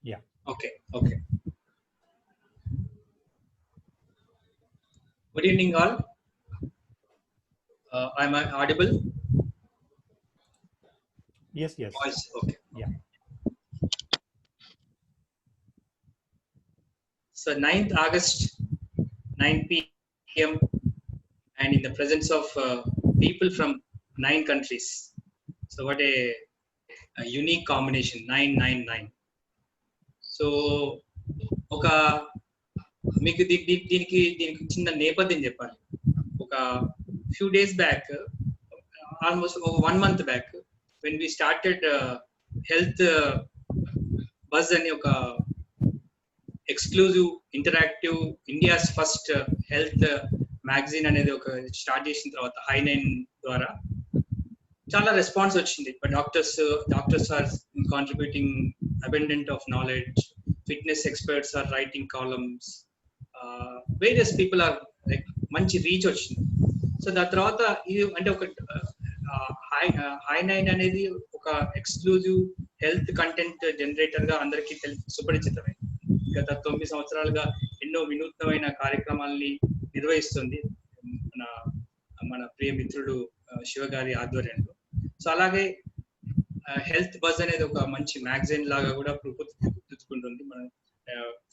Yeah. Okay. Good evening, all. Am I audible? Yes. Voice. Okay. Yeah. So 9th August, 9 p.m. and in the presence of people from 9 countries. So what a unique combination, 999. So ఒక మీకు దీనికి చిన్న నేపథ్యం చెప్పాలి. ఒక few days back, almost ఒక 1 month back, when we started health buzz అని ఒక exclusive interactive India's first health magazine అనేది ఒక స్టార్ట్ చేసిన తర్వాత Hi9 ద్వారా చాలా రెస్పాన్స్ వచ్చింది. Doctors are contributing abundant of knowledge, fitness experts are writing columns, various people are like మంచి రీచ్ వచ్చింది. సో దాని తర్వాత ఇది అంటే ఒక Hi9 అనేది ఒక ఎక్స్క్లూజివ్ హెల్త్ కంటెంట్ జనరేటర్ గా అందరికీ సుపరిచితమే. గత 9 సంవత్సరాలుగా ఎన్నో వినూత్నమైన కార్యక్రమాలని నిర్వహిస్తుంది మన ప్రియ మిత్రుడు శివ గారి ఆధ్వర్యంలో. సో అలాగే హెల్త్ బజ్ అనేది ఒక మంచి మ్యాగజైన్ లాగా కూడా రూపుదిద్దుకుంటుంది. మనం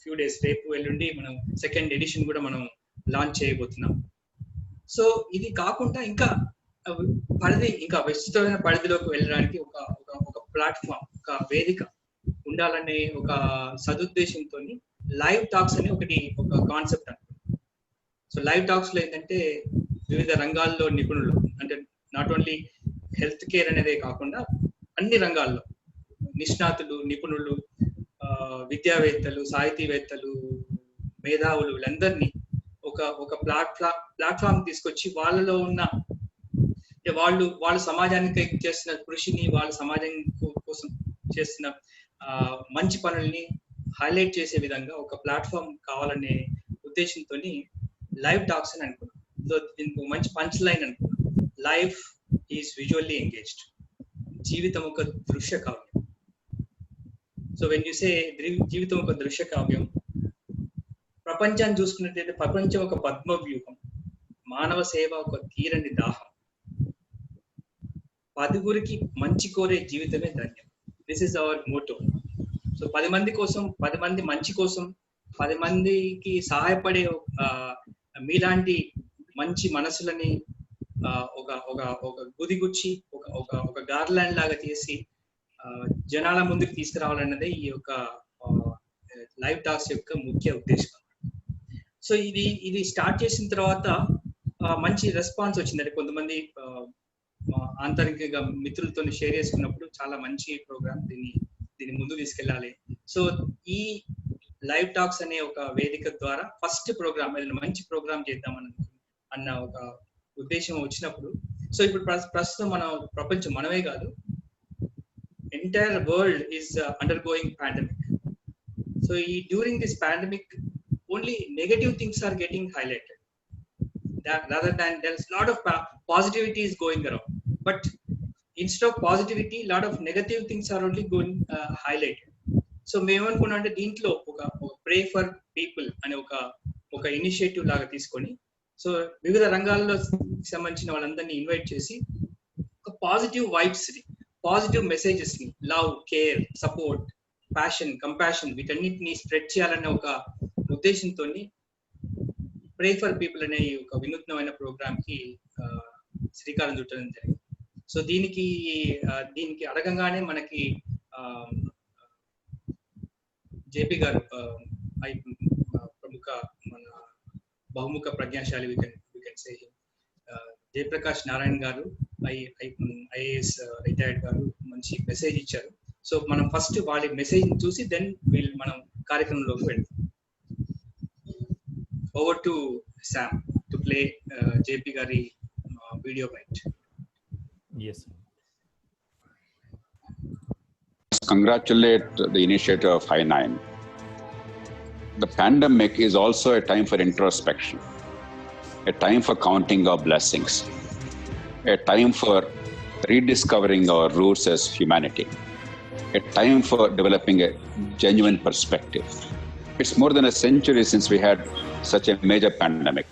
ఫ్యూ డేస్ రేపు ఎల్లుండి మనం 2nd ఎడిషన్ కూడా మనం లాంచ్ చేయబోతున్నాం. సో ఇది కాకుండా ఇంకా విస్తృతమైన పరిధిలోకి వెళ్ళడానికి ఒక ప్లాట్ఫామ్, ఒక వేదిక ఉండాలనే ఒక సదుద్దేశంతో లైవ్ టాక్స్ అని ఒక కాన్సెప్ట్ అనుకుంటున్నాం. సో లైవ్ టాక్స్ లో ఏంటంటే వివిధ రంగాల్లో నిపుణులు, అంటే నాట్ ఓన్లీ హెల్త్ కేర్ అనేదే కాకుండా అన్ని రంగాల్లో నిష్ణాతులు, నిపుణులు, విద్యావేత్తలు, సాహితీవేత్తలు, మేధావులు వీళ్ళందరినీ ఒక ప్లాట్ఫామ్ తీసుకొచ్చి వాళ్ళలో ఉన్న వాళ్ళు సమాజానికి చేస్తున్న కృషిని, వాళ్ళ సమాజం కోసం చేస్తున్న మంచి పనుల్ని హైలైట్ చేసే విధంగా ఒక ప్లాట్ఫామ్ కావాలనే ఉద్దేశంతో లైవ్ టాక్స్ అని అనుకున్నాం. సో దీనికి మంచి పంచ్ లైన్ అనుకున్నాం, లైఫ్ ఈజ్ విజువల్లీ ఎంగేజ్డ్. జీవితం ఒక దృశ్య కావ్యం. సో వెన్ యూ సే జీవితం ఒక దృశ్య కావ్యం, ప్రపంచాన్ని చూసుకున్నట్లయితే ప్రపంచం ఒక పద్మవ్యూహం, మానవ సేవ ఒక తీరని దాహం, 10గురికి మంచి కోరే జీవితమే ధన్యం. This is our motto. So 10 మంది కోసం, 10 మంది మంచి కోసం, 10 మందికి సహాయపడే మీలాంటి మంచి మనసులని ఒక గుదిగుచ్చి ఒక గార్లాండ్ లాగా చేసి జనాల ముందుకు తీసుకురావాలన్నదే ఈ యొక్క లైవ్ టాక్స్ యొక్క ముఖ్య ఉద్దేశం. సో ఇది స్టార్ట్ చేసిన తర్వాత మంచి రెస్పాన్స్ వచ్చిందండి. కొంతమంది ఆంతరికంగా మిత్రులతో షేర్ చేసుకున్నప్పుడు చాలా మంచి ప్రోగ్రామ్, దీన్ని ముందు తీసుకెళ్ళాలి. సో ఈ లైవ్ టాక్స్ అనే ఒక వేదిక ద్వారా ఫస్ట్ ప్రోగ్రామ్, ఏదైనా మంచి ప్రోగ్రామ్ చేద్దామని అన్న ఒక ఉద్దేశం వచ్చినప్పుడు, సో ఇప్పుడు ప్రస్తుతం ప్రపంచం, మనమే కాదు, entire world is undergoing pandemic. So during this pandemic only negative things are getting highlighted, rather than there's a lot of positivity is going around, but instead of positivity, lot of negative things are only going highlighted. So మేమనుకున్నాం అంటే దీంట్లో ఒక pray for people అనే ఒక initiative లాగా తీసుకొని, so వివిధ రంగాల్లో సంబంధించిన వాళ్ళందరినీ ఇన్వైట్ చేసి ఒక పాజిటివ్ వైబ్స్ ని, పాజిటివ్ మెసేజెస్ ని, love, care, support, passion, compassion వీటన్నిటిని స్ప్రెడ్ చేయాలనే ఒక ఉద్దేశంతో ప్రే ఫర్ పీపుల్ అనే ఒక వినూత్నమైన ప్రోగ్రామ్ కి శ్రీకారం చుట్టడం జరిగింది. సో దీనికి అడగంగానే మనకి జేపీ గారు, ప్రముఖ మన బహుముఖ ప్రజ్ఞాశాలి, we can say Jayaprakash Narayan garu, IAS retired గారు మంచి మెసేజ్ ఇచ్చారు. సో మనం ఫస్ట్ వాళ్ళ మెసేజ్ చూసి దెన్ మనం కార్యక్రమంలోకి వెళ్తాం. Over to Sam to play JP Gari video bite. Yes. Congratulate the initiator of Hi9. The pandemic is also a time for introspection, a time for counting our blessings, a time for rediscovering our roots as humanity. a time for developing a genuine perspective. It's more than a century since we had such a major pandemic.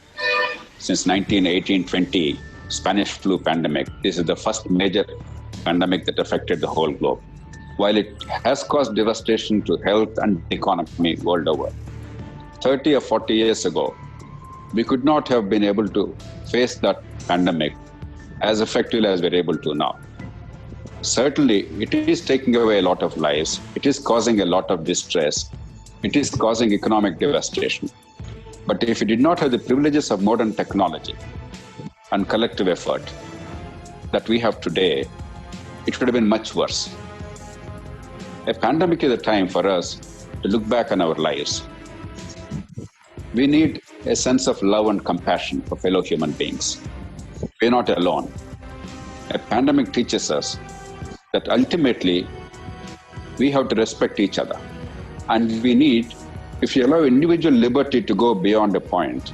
Since 1918-20 Spanish flu pandemic, this is the first major pandemic that affected the whole globe. While it has caused devastation to health and economy world over, 30 or 40 years ago, we could not have been able to face that pandemic as effectively as we're able to now. Certainly, it is taking away a lot of lives. It is causing a lot of distress. It is causing economic devastation. But if we did not have the privileges of modern technology and collective effort that we have today, it could have been much worse. A pandemic is a time for us to look back on our lives. We need a sense of love and compassion for fellow human beings. We're not alone. A pandemic teaches us that ultimately we have to respect each other. And we need, if you allow individual liberty to go beyond a point,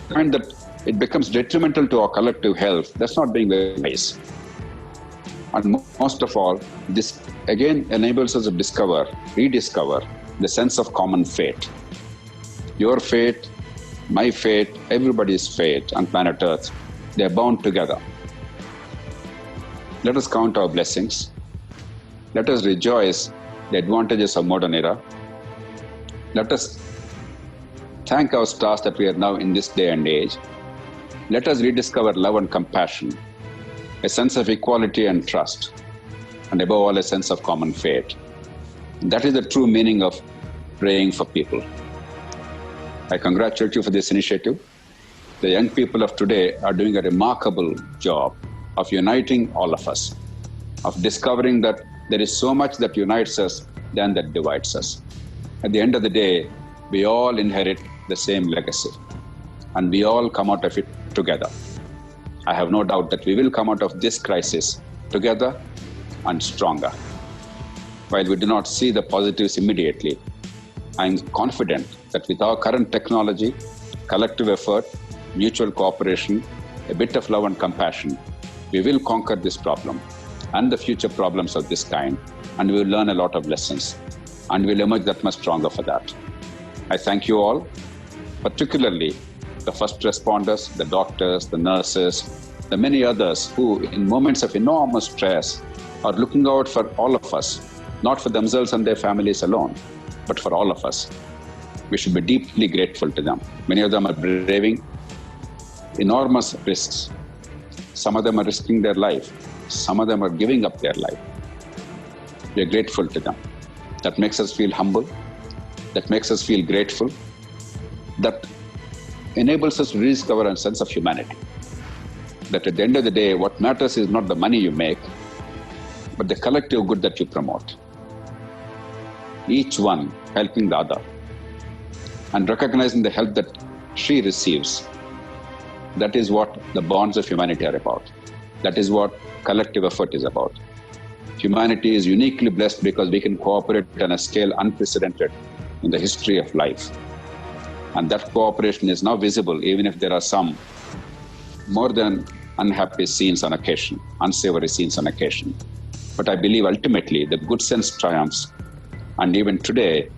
find that it becomes detrimental to our collective health, that's not being very wise. And most of all, this again enables us to rediscover the sense of common fate. Your fate, my fate, everybody's fate on planet Earth, they're bound together. Let us count our blessings. Let us rejoice the advantages of modern era. Let us thank our stars that we are now in this day and age. Let us rediscover love and compassion, a sense of equality and trust, and above all, a sense of common fate. That is the true meaning of praying for people. I congratulate you for this initiative. The young people of today are doing a remarkable job of uniting all of us, of discovering that there is so much that unites us than that divides us. At the end of the day, we all inherit the same legacy, and we all come out of it together. I have no doubt that we will come out of this crisis together and stronger. While we do not see the positives immediately, I am confident that with our current technology, collective effort, mutual cooperation, a bit of love and compassion, we will conquer this problem and the future problems of this kind, and we will learn a lot of lessons, and we will emerge that much stronger for that. I thank you all, particularly the first responders, the doctors, the nurses, the many others who, in moments of enormous stress, are looking out for all of us, not for themselves and their families alone, but for all of us. We should be deeply grateful to them. Many of them are braving enormous risks. Some of them are risking their life. Some of them are giving up their life. We are grateful to them. That makes us feel humble. That makes us feel grateful. That enables us to rediscover a sense of humanity. That at the end of the day, what matters is not the money you make, but the collective good that you promote. Each one helping the other and recognizing the help that she receives. That is what the bonds of humanity are about. That is what collective effort is about. Humanity is uniquely blessed because we can cooperate on a scale unprecedented in the history of life. And that cooperation is now visible, even if there are some more than unhappy scenes on occasion, unsavory scenes on occasion. But I believe ultimately the good sense triumphs. And even today,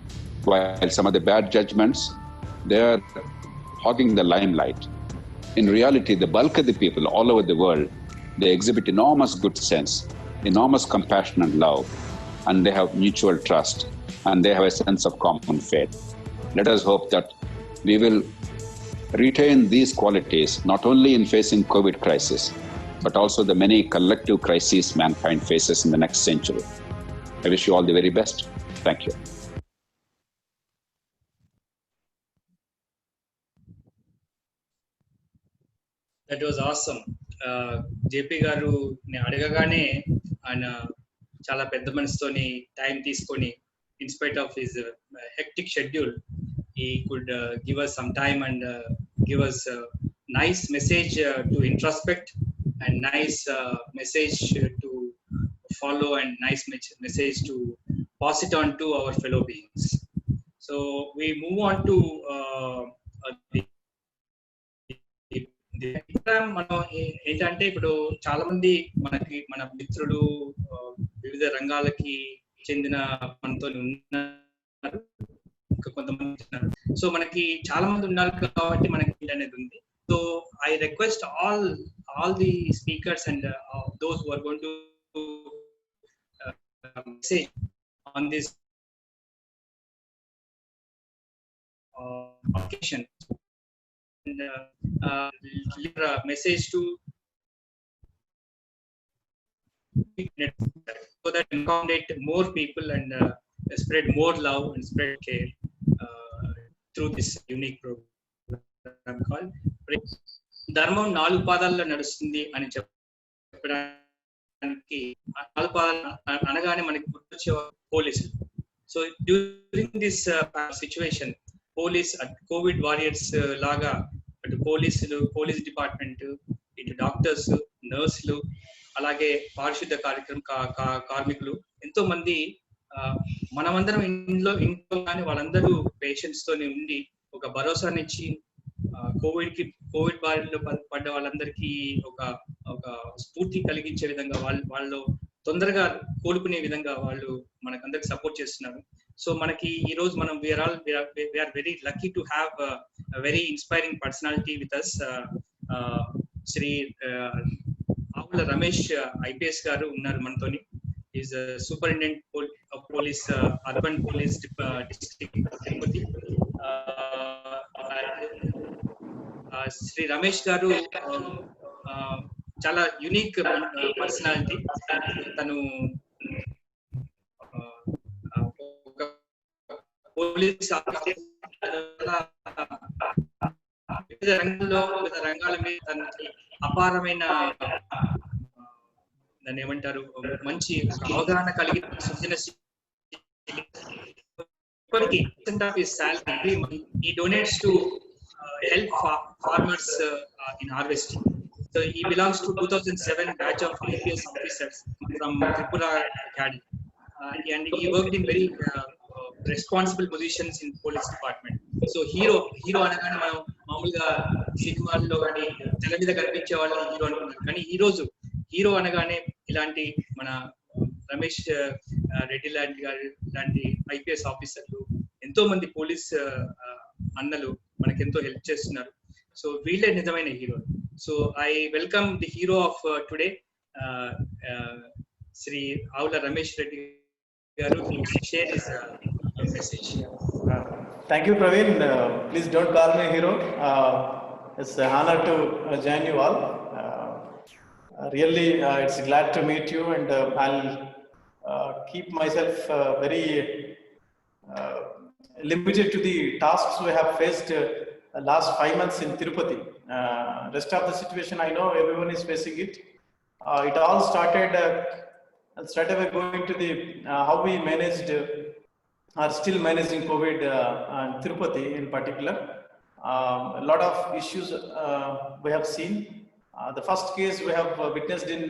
while some of the bad judgments, they are hogging the limelight. In reality, the bulk of the people all over the world, they exhibit enormous good sense, enormous compassion and love, and they have mutual trust, and they have a sense of common faith. Let us hope that we will retain these qualities not only in facing COVID crisis, but also the many collective crises mankind faces in the next century. I wish you all the very best. Thank you. That was awesome. JP గారు అడగగానే ఆయన చాలా పెద్ద మనసుతోని time తీసుకొని in spite of his hectic schedule, he could give us some time and give us a nice message to introspect and nice message to follow and nice message to pass it on to our fellow beings. So we move on to మనం ఏంటంటే ఇప్పుడు చాలా మంది మన మిత్రులు వివిధ రంగాలకి చెందిన మనతో ఉన్నారు, ఇంకా కొంతమంది ఉన్నారు. సో మనకి చాలా మంది ఉన్నారు కాబట్టి మనకి అనేది ఉంది. So I request all the speakers and those who are going to message on this occasion and leave a message to so that accommodate more people and spread more love and spread care through this unique program called ధర్మం 4 పాదాల్లో నడుస్తుంది అని చెప్పడానికి 4 పాదాలు అనగానే మనకి గుర్తొచ్చే పోలీసులు. So during this situation police Covid warriors లాగా అటు పోలీసులు, పోలీస్ డిపార్ట్మెంట్, ఇటు డాక్టర్స్, నర్సులు, అలాగే పారిశుద్ధ కార్మికులు ఎంతో మంది మనమందరం ఇంట్లో కానీ వాళ్ళందరూ పేషెంట్స్ తోనే ఉండి ఒక భరోసానిచ్చి కోవిడ్ బారిలో పడ్డ వాళ్ళందరికీ ఒక స్ఫూర్తి కలిగించే విధంగా వాళ్ళు తొందరగా కోలుకునే విధంగా వాళ్ళు మనకందరికి సపోర్ట్ చేస్తున్నారు. సో మనకి ఈ రోజు మనం we are very lucky to have very inspiring personality with us. Shri Avula Ramesh IPS garu ఉన్నారు మనతోని. Is superintendent of police, urban police district Tirupati. Shri Ramesh garu చాలా యునిక్ పర్సనాలిటీ. తను ఒక పోలీస్ వివిధ రంగాల మీద తనకి అపారమైన దాన్ని ఏమంటారు మంచి అవగాహన కలిగి ఇప్పటికీ he donates to help farmers in harvesting. So he belongs to 2007 batch of IPS officers from Tripura Karedi, and he worked in very responsible positions in police department. So hero అనగానే మనం మామూలుగా సినిమాల్లో కానీ తెర మీద కనిపించే వాళ్ళని హీరో అనుకున్నాం, కానీ హీరో అనగానే ఇలాంటి మన రమేష్ రెడ్డి లాంటి ఐపీఎస్ ఆఫీసర్లు, ఎంతో మంది పోలీస్ అన్నలు మనకెంతో హెల్ప్ చేస్తున్నారు. సో వీళ్ళే నిజమైన hero. So I welcome the hero of today, Shri Avula Ramesh Reddy garu to share his message. Thank you, Praveen. Please don't call me hero. It's an honor to join you all. Really, it's glad to meet you, and I'll keep myself very limited to the tasks we have faced last 5 months in Tirupati. Rest of the situation, I know everyone is facing it. It all started straight away going to the how we managed are still managing COVID and Tirupati in particular. A lot of issues we have seen. The first case we have witnessed in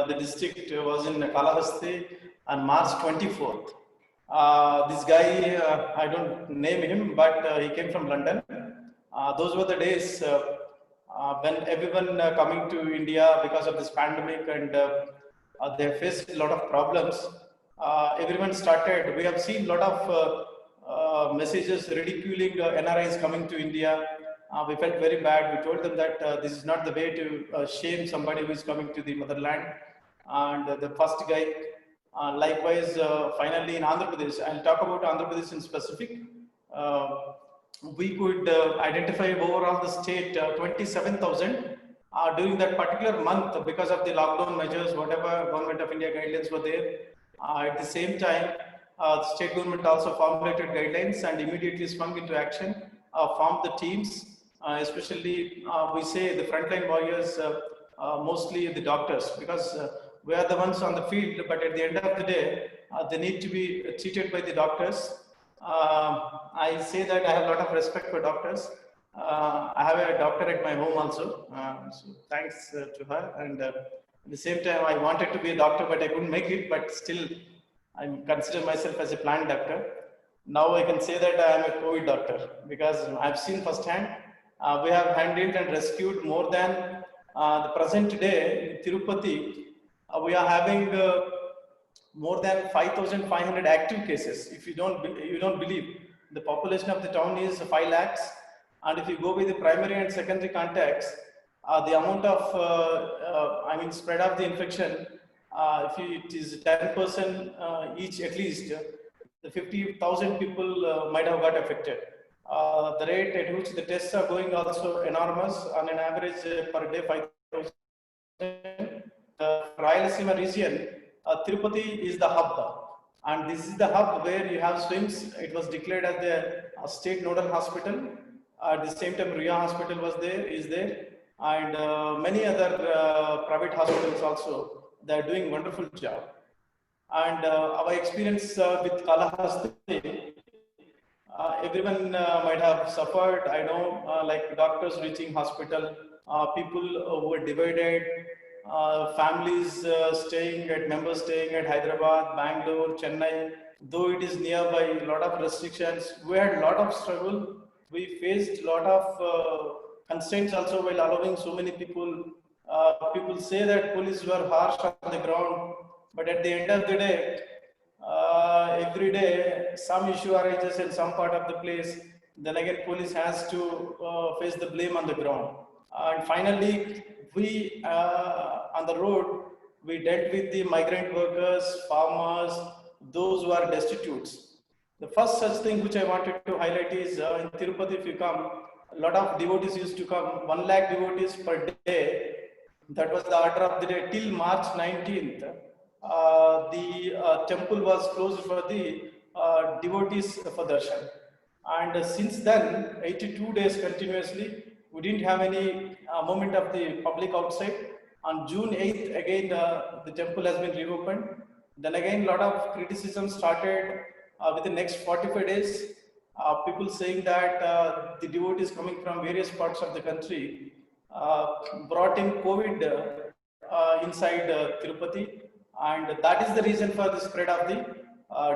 the district was in Kalahasti on March 24th. This guy, I don't name him, but he came from London. Those were the days when everyone coming to India because of this pandemic, and they faced a lot of problems. Everyone started, we have seen a lot of messages ridiculing NRIs coming to India. We felt very bad. We told them that this is not the way to shame somebody who is coming to the motherland. And the first guy, likewise, finally in Andhra Pradesh, I'll talk about Andhra Pradesh in specific. We could identify overall the state 27,000 during that particular month because of the lockdown measures, whatever Government of India guidelines were there. At the same time, the state government also formulated guidelines and immediately swung into action, formed the teams, especially we say the frontline warriors, mostly the doctors, because we are the ones on the field, but at the end of the day, they need to be treated by the doctors. I say that I have a lot of respect for doctors. I have a doctor at my home also, so thanks to her. And at the same time, I wanted to be a doctor, but I couldn't make it. But still, I consider myself as a plant doctor. Now I can say that I am a COVID doctor because I've seen firsthand. We have handled and rescued more than the present day in Tirupati. We are having more than 5,500 active cases. If you don't believe, the population of the town is 5 lakhs, and if you go with the primary and secondary contacts, the amount of spread of the infection, if it is 10% each at least, the 50,000 people might have got affected. The rate at which the tests are going also enormous. On an average per day 5,000. The Rayalaseema region, Tirupati is the hub, and this is the hub where you have swims. It was declared as the state nodal hospital. At the same time, Ruya Hospital is there, and many other private hospitals also. They are doing wonderful job. And our experience with Kalahasti, everyone might have suffered. I know, like doctors reaching hospital, people who were divided, families members staying at Hyderabad, Bangalore, Chennai. Though it is nearby, a lot of restrictions. We had a lot of struggle. We faced a lot of constraints also while allowing so many people. People say that police were harsh on the ground, but at the end of the day, every day some issue arises in some part of the place. Then again, police has to face the blame on the ground. And finally, we on the road, we dealt with the migrant workers, farmers, those who are destitute. The first such thing which I wanted to highlight is in Tirupati, if you come, a lot of devotees used to come, 1 lakh devotees per day. That was the order of the day till March 19th. The temple was closed for the devotees for darshan. And since then, 82 days continuously, we didn't have any movement of the public outside. On June 8th, again, the temple has been reopened. Then again, a lot of criticism started within the next 45 days. People saying that the devotees coming from various parts of the country brought in COVID inside Tirupati, and that is the reason for the spread of the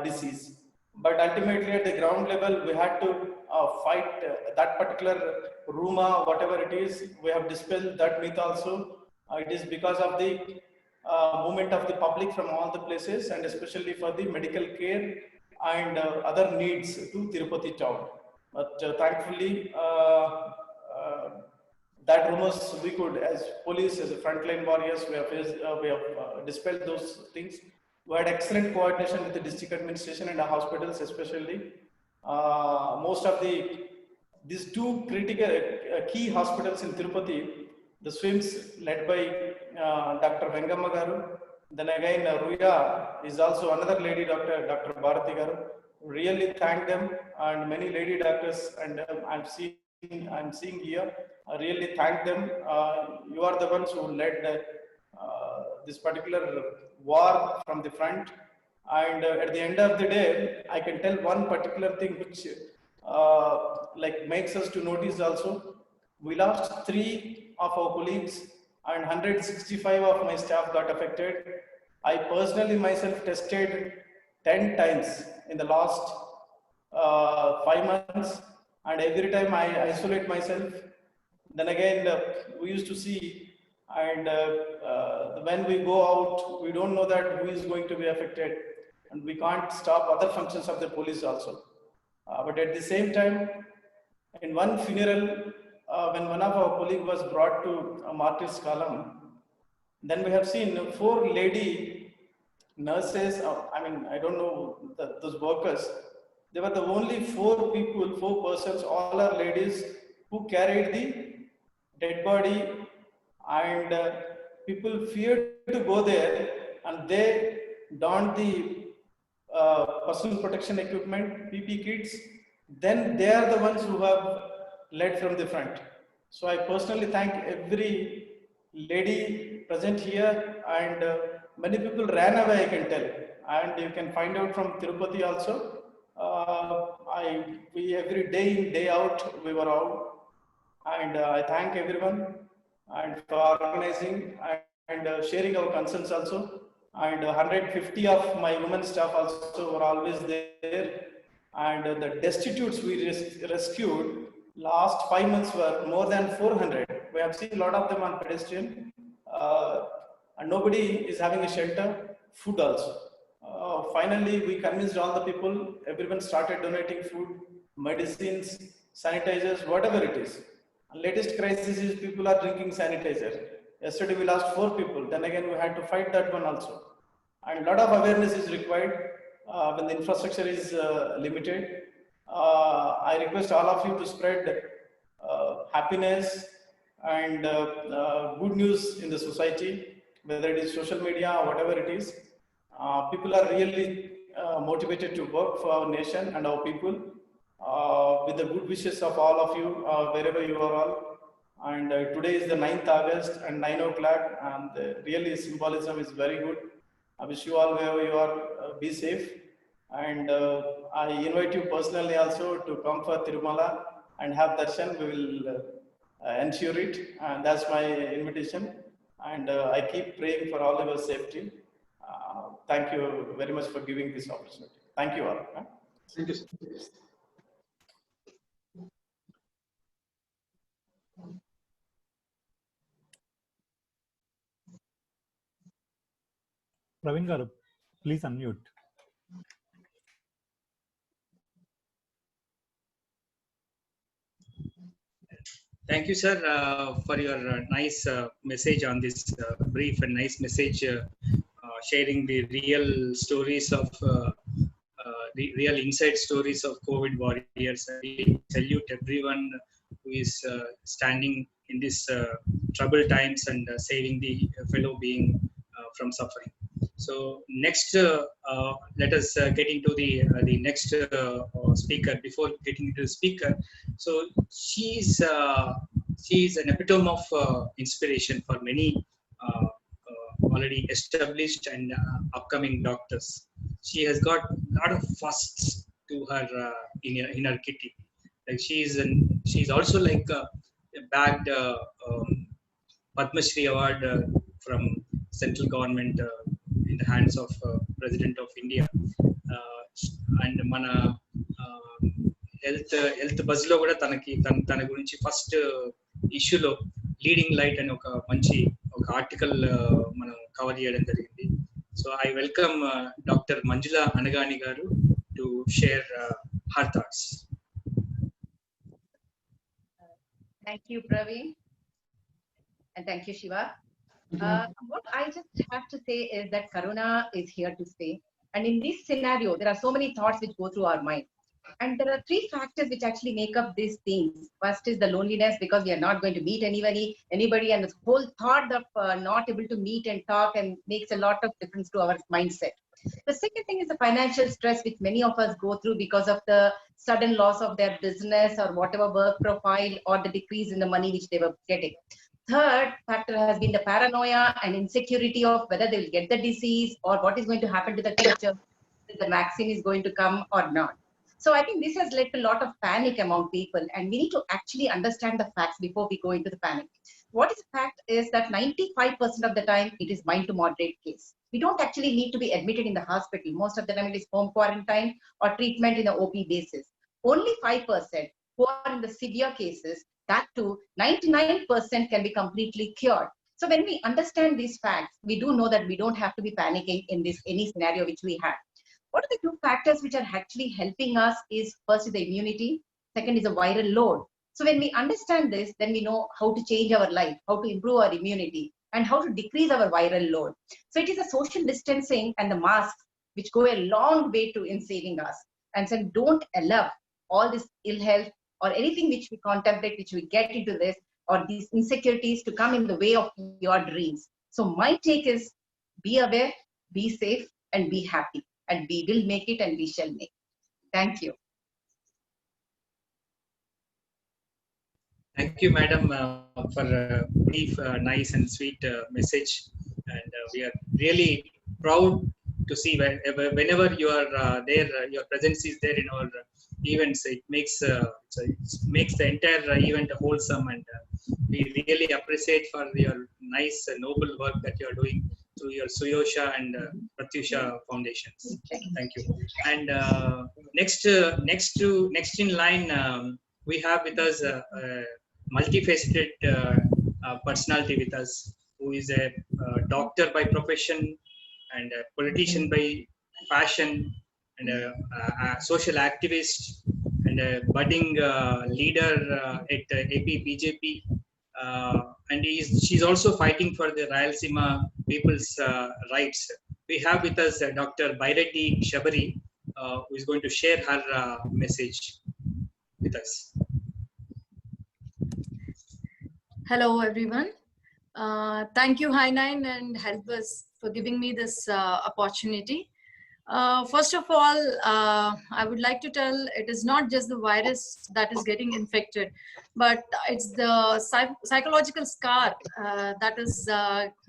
disease. But ultimately, at the ground level, we had to fight that particular rumor, whatever it is. We have dispelled that myth also. It is because of the movement of the public from all the places, and especially for the medical care and other needs to Tirupati town. But thankfully, that rumors we could, as police, as a frontline warriors, we have dispelled those things. We had excellent coordination with the district administration and the hospitals, especially. Most of these two critical key hospitals in Tirupati, the swims led by Dr. Vengamma Garu. Then again, Ruya is also another lady doctor, Dr. Bharati Garu. Really thank them, and many lady doctors, and I'm seeing here. I really thank them. You are the ones who led this particular war from the front. And at the end of the day, I can tell one particular thing which like makes us to notice also. We lost 3 of our colleagues and 165 of my staff got affected. I personally myself tested 10 times in the last 5 months, and every time I isolate myself. Then again, we used to see, and when we go out, we don't know that who is going to be affected, and we can't stop other functions of the police also. But at the same time, in one funeral, when one of our colleagues was brought to a martyr's column, then we have seen 4 lady nurses, I don't know, those workers. They were the only 4 people, 4 persons, all are ladies, who carried the dead body, and people feared to go there, and they donned the personal protection equipment, PP kits. Then they are the ones who have led from the front. So I personally thank every lady present here, and many people ran away, I can tell, and you can find out from Tirupati also. We every day in, day out, we were out, and I thank everyone and for organizing and sharing our concerns also. And 150 of my women staff also were always there. And the destitutes we rescued last 5 months were more than 400. We have seen a lot of them on pedestrian, and nobody is having a shelter, food also. finally, we convinced all the people, everyone started donating food, medicines, sanitizers, whatever it is. And latest crisis is people are drinking sanitizer. Yesterday we lost 4 people. Then again, we had to fight that one also. And a lot of awareness is required when the infrastructure is limited. I request all of you to spread happiness and good news in the society, whether it is social media or whatever it is. People are really motivated to work for our nation and our people with the good wishes of all of you, wherever you are all. And today is the 9th August and 9 o'clock, and really symbolism is very good. I wish you all, wherever you are, be safe. And I invite you personally also to come for Tirumala and have darshan. We will ensure it, and that's my invitation. And I keep praying for all of your safety. Thank you very much for giving this opportunity. Thank you all. Thank you, sir. Praveen garu, please unmute. Thank you, sir, for your nice message on this brief and nice message, sharing the real stories of the real inside stories of COVID warriors. I salute everyone who is standing in this troubled times and saving the fellow being from suffering. So next, let us get into the next speaker. Before getting into the speaker, so she's an epitome of inspiration for many already established and upcoming doctors. She has got a lot of firsts to her in her kitty. Like she's also like bagged Padma Shri Award from central government in the hands of President of India. And mana health buzz lo kuda tana gurinchi first issue lo leading light and oka manchi oka article manam cover cheyadam jarigindi. So I welcome Dr. Manjula Anagani garu to share her thoughts. Thank you, Praveen, and thank you, Shiva. What I just have to say is that Corona is here to stay. And in this scenario, there are so many thoughts which go through our mind. And there are 3 factors which actually make up these things. First is the loneliness, because we are not going to meet anybody, and this whole thought of not able to meet and talk and makes a lot of difference to our mindset. The second thing is the financial stress which many of us go through because of the sudden loss of their business or whatever work profile, or the decrease in the money which they were getting. Third factor has been the paranoia and insecurity of whether they will get the disease or what is going to happen to the future, if the vaccine is going to come or not. So I think this has led to a lot of panic among people, and we need to actually understand the facts before we go into the panic. What is fact is that 95% of the time it is mild to moderate case. We don't actually need to be admitted in the hospital. Most of the time it is home quarantine or treatment in the OP basis. Only 5% who are in the severe cases, that too 99% can be completely cured. So when we understand these facts, we do know that we don't have to be panicking in this any scenario which we have. What are the 2 factors which are actually helping us is, first is the immunity, second is a viral load. So when we understand this, then we know how to change our life, how to improve our immunity, and how to decrease our viral load. So it is the social distancing and the masks which go a long way to in saving us. And so don't allow all this ill health or anything which we contemplate, which we get into this, or these insecurities to come in the way of your dreams. So my take is, be aware, be safe, and be happy. And we will make it, and we shall make it. Thank you. Thank you, madam, for a brief, nice and sweet message. And we are really proud to see whenever you are there, your presence is there in our events. It makes the entire event wholesome, and we really appreciate for your nice, noble work that you are doing through your Suyosha and Pratyusha foundations. Thank you. And next in line, we have with us multifaceted personality with us, who is a doctor by profession and a politician by fashion, and a social activist, and a budding leader at AP BJP. And she's also fighting for the Rayalaseema people's rights. We have with us Dr. Baireddi Shabari, who is going to share her message with us. Hello, everyone. Thank you, Hi9 and Helpers, for giving me this opportunity. First of all, I would like to tell it is not just the virus that is getting infected, but it's the psychological scar that is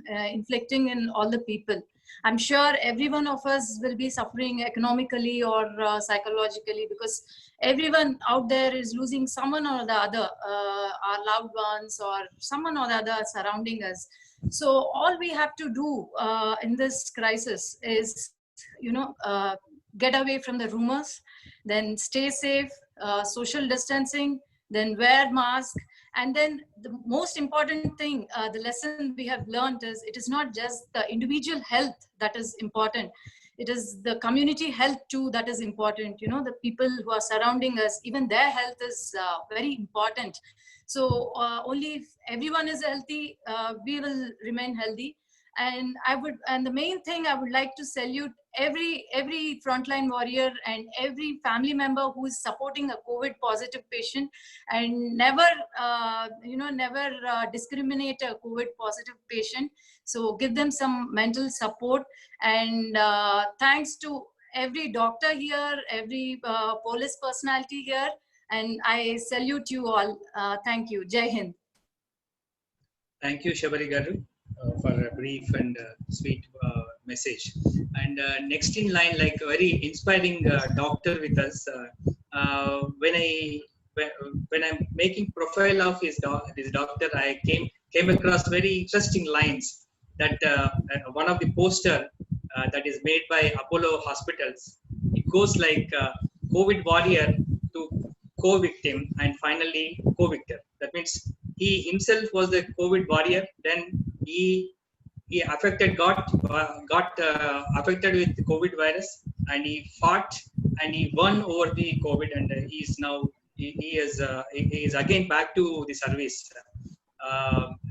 inflicting in all the people. I'm sure every one of us will be suffering economically or psychologically, because everyone out there is losing someone or the other, our loved ones or someone or the other surrounding us. So all we have to do in this crisis is, get away from the rumors, then stay safe, social distancing, then wear mask. And then the most important thing, the lesson we have learned is it is not just the individual health that is important. It is the community health too that is important. The people who are surrounding us, even their health is very important. So only if everyone is healthy, we will remain healthy. And the main thing I would like to salute every frontline warrior and every family member who is supporting a COVID positive patient, and never discriminate a COVID positive patient. So give them some mental support. And thanks to every doctor here, every police personality here, and I salute you all. Thank you. Jai Hind. Thank you, Shabari Garu, for a brief and sweet message. And next in line, like a very inspiring doctor with us. When I'm making profile of this doctor, I came across very interesting lines that one of the poster that is made by Apollo Hospitals. It goes like COVID warrior to co-victim and finally co-victor. That means he himself was the COVID warrior. Then he got affected with the COVID virus, and he fought and he won over the COVID, and he is again back to the service.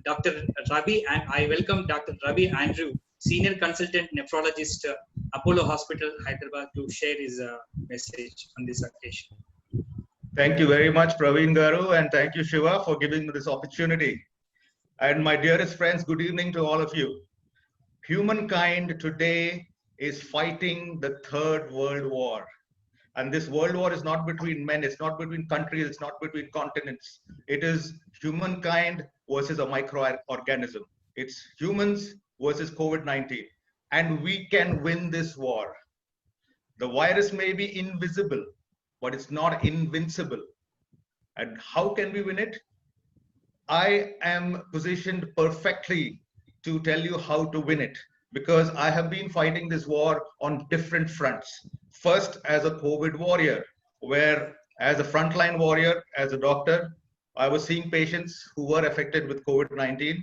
Dr. Ravi, and I welcome Dr. Ravi Andrew, Senior Consultant Nephrologist, Apollo Hospital, Hyderabad, to share his message on this occasion. Thank you very much, Praveen Garu, and thank you, Shiva, for giving me this opportunity. And my dearest friends, good evening to all of you. Humankind today is fighting the Third World War. And this world war is not between men, it's not between countries, it's not between continents. It is humankind versus a microorganism. It's humans versus COVID-19. And we can win this war. The virus may be invisible, but it's not invincible. And how can we win it? I am positioned perfectly to tell you how to win it, because I have been fighting this war on different fronts. First, as a COVID warrior, where as a frontline warrior, as a doctor, I was seeing patients who were affected with COVID-19.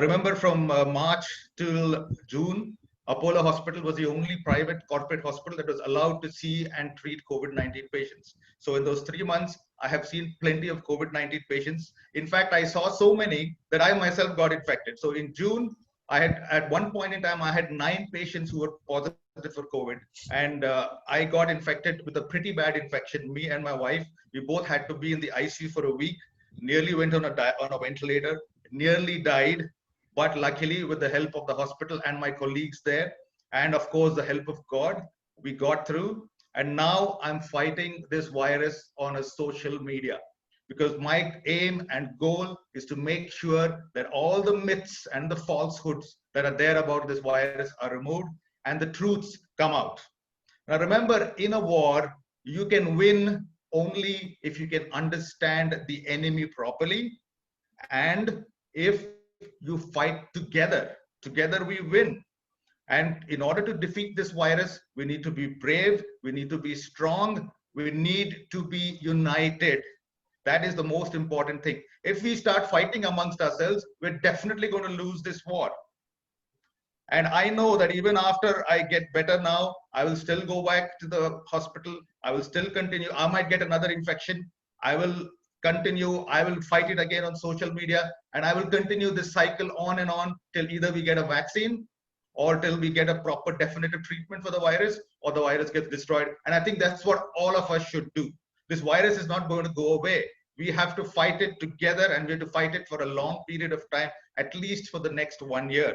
Remember, from March till June, Apollo Hospital was the only private corporate hospital that was allowed to see and treat COVID-19 patients. So in those 3 months, I have seen plenty of COVID-19 patients. In fact, I saw so many that I myself got infected. So in June, I had, at one point in time, I had 9 patients who were positive for COVID. And I got infected with a pretty bad infection. Me and my wife, we both had to be in the ICU for a week, nearly went on a ventilator, nearly died. But luckily, with the help of the hospital and my colleagues there, and of course, the help of God, we got through. And now I'm fighting this virus on a social media, because my aim and goal is to make sure that all the myths and the falsehoods that are there about this virus are removed and the truths come out. Now, remember, in a war, you can win only if you can understand the enemy properly, and if you fight together. Together we win. And in order to defeat this virus, we need to be brave, we need to be strong, we need to be united. That is the most important thing. If we start fighting amongst ourselves, we're definitely going to lose this war. And I know that even after I get better now, I will still go back to the hospital. I will still continue. I might get another infection. I will continue. I will fight it again on social media. And I will continue this cycle on and on till either we get a vaccine or till we get a proper definitive treatment for the virus, or the virus gets destroyed. And I think that's what all of us should do. This virus is not going to go away. We have to fight it together, and we have to fight it for a long period of time, at least for the next 1 year.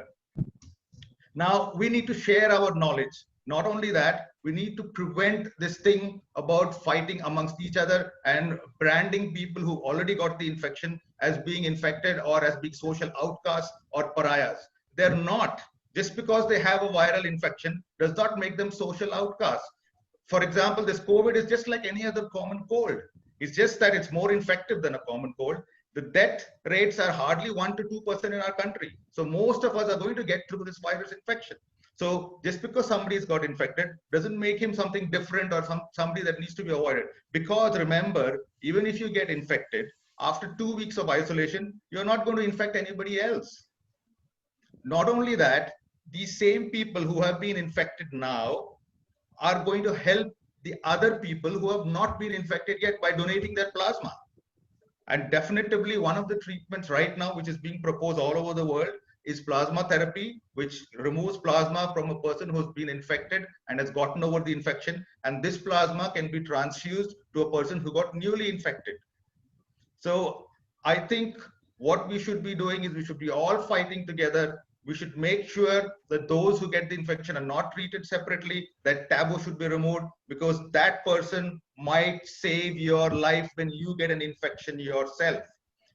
Now, we need to share our knowledge. Not only that, we need to prevent this thing about fighting amongst each other and branding people who already got the infection as being infected or as being social outcasts or pariahs. They're not. Just because they have a viral infection does not make them social outcasts. For example, this COVID is just like any other common cold. It's just that it's more infective than a common cold. The death rates are hardly 1 to 2% in our country. So most of us are going to get through this virus infection. So just because somebody's got infected doesn't make him something different or somebody that needs to be avoided. Because remember, even if you get infected, after 2 weeks of isolation, you're not going to infect anybody else. Not only that, these same people who have been infected now are going to help the other people who have not been infected yet by donating their plasma. And definitively one of the treatments right now, which is being proposed all over the world, is plasma therapy, which removes plasma from a person who's been infected and has gotten over the infection. And this plasma can be transfused to a person who got newly infected. So I think what we should be doing is we should be all fighting together. We should make sure that those who get the infection are not treated separately. That taboo should be removed, because that person might save your life when you get an infection yourself.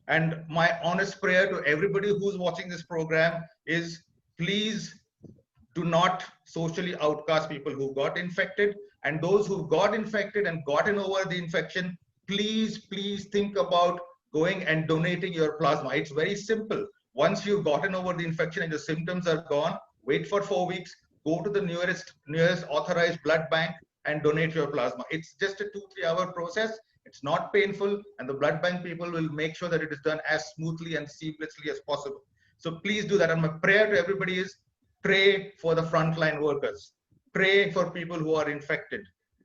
And my honest prayer to everybody who's watching this program is, please do not socially outcast people who got infected. And those who got infected and gotten over the infection, please think about going and donating your plasma. It's very simple. Once you've gotten over the infection and the symptoms are gone, wait for 4 weeks, go to the nearest authorized blood bank and donate your plasma. It's just a 2-3 hour process. It's not painful, and the blood bank people will make sure that it is done as smoothly and seamlessly as possible. So please do that. And my prayer to everybody is, pray for the frontline workers. Pray for people who are infected.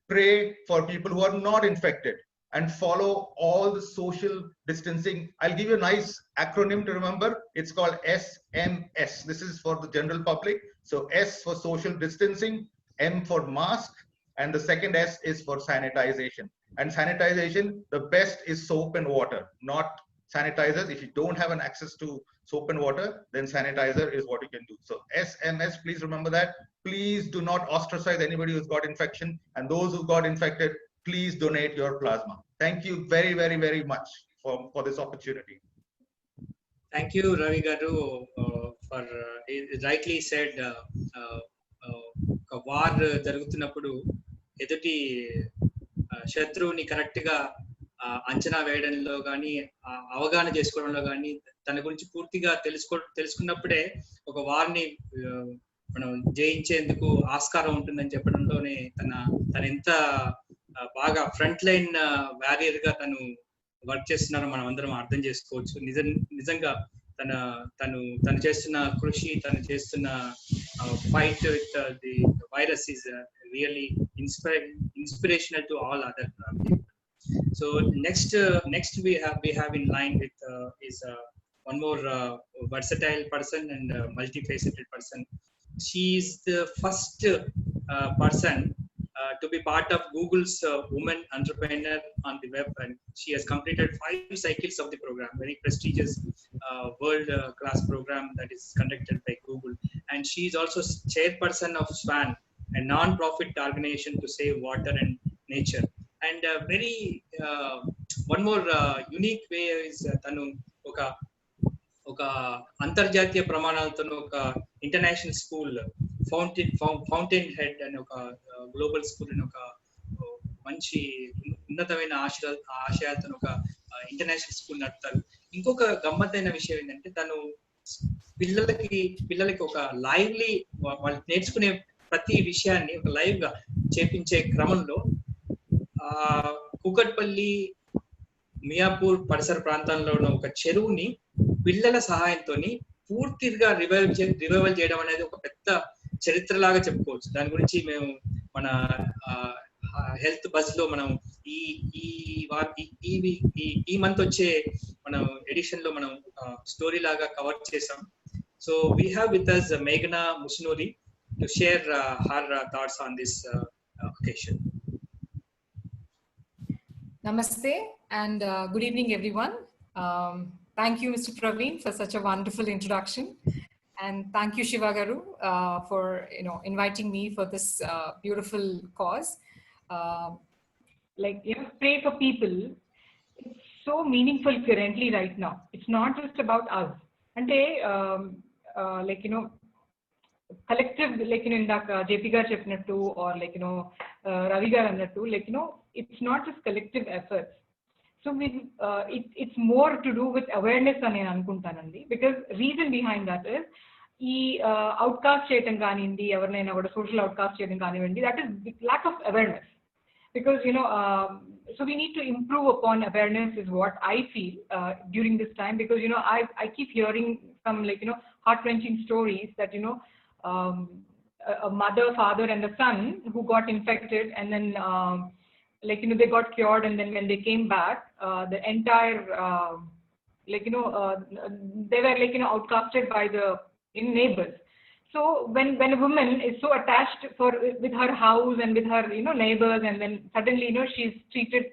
Pray for people who are not infected. And follow all the social distancing. I'll give you a nice acronym to remember. It's called SMS. This is for the general public. So S for social distancing, M for mask, and the second S is for sanitization. And sanitization, the best is soap and water, not sanitizers. If you don't have an access to soap and water, then sanitizer is what you can do. So SMS, please remember that. Please do not ostracize anybody who's got infection. And those who got infected, please donate your plasma. Thank you very, very, very much for this opportunity. Thank you, Ravi Garu, for rightly said, war జరుగుతున్నప్పుడు ఎదుటి శత్రువుని correct గా అంచనా వేయడంలో కానీ అవగాహన చేసుకోవడంలో కానీ తన గురించి పూర్తిగా తెలుసుకున్నప్పుడే ఒక వార్ని మనం జయించేందుకు ఆస్కారం ఉంటుందని చెప్పడంలోనే తన ఎంత బాగా ఫ్రంట్ లైన్ వారియర్ గా తను వర్క్ చేస్తున్నారో మనం అందరం అర్థం చేసుకోవచ్చు. నిజంగా తను చేస్తున్న కృషి, తను చేస్తున్న fight with the virus is really inspirational to all other people. So next we have in line with is one more versatile person and multifaceted person. She is the first person to be part of Google's Women Entrepreneur on the web, and she has completed 5 cycles of the program, very prestigious world class program that is conducted by Google. And she is also chairperson of SWAN, a non-profit organization to save water and nature. And very one more unique way is tanu oka అంతర్జాతీయ ప్రమాణాలతో ఒక international school fountain head అని ఒక global school అని ఒక మంచి ఉన్నతమైన ఆశయాలతో ఒక ఇంటర్నేషనల్ స్కూల్ నడుపుతారు. ఇంకొక గమ్మత్తైన విషయం ఏంటంటే తను పిల్లలకి ఒక లైవ్లీ వాళ్ళు నేర్చుకునే ప్రతి విషయాన్ని ఒక లైవ్ గా చేపించే క్రమంలో కూకట్పల్లి, మియాపూర్ పరిసర ప్రాంతాల్లో ఉన్న ఒక చెరువుని పిల్లల సహాయంతో పూర్తిగా రివైవల్ చేయడం అనేది ఒక పెద్ద చరిత్రలాగా చెప్పుకోవచ్చు. దాని గురించి మేము మన హెల్త్ బజ్ లో మనం ఈ మంత్ వచ్చే మనం ఎడిషన్ లో మనం స్టోరీ లాగా కవర్ చేసాం. So we have with us మేఘనా Musnuri to share her thoughts on this occasion. Namaste and good evening, everyone. Thank you, Mr. Praveen, for such a wonderful introduction, and thank you, Shiva Garu, for inviting me for this beautiful cause. Pray for people. It's so meaningful currently right now. It's not just about us. And collective, indaka JP gar cheppinattu or Ravi gar annattu, it's not just collective efforts. So it's more to do with awareness ani anukuntanandi, because reason behind that is outcast cheyadam ganindi, evarnaina kuda social outcast cheyadam ganivandi, that is lack of awareness. Because so we need to improve upon awareness is what I feel during this time, because I keep hearing some heart-wrenching stories that a mother, father and a son who got infected, and then they got cured, and then when they came back, the entire they were outcasted by the neighbors. So when a woman is so attached with her house and with her neighbors, and then suddenly she's treated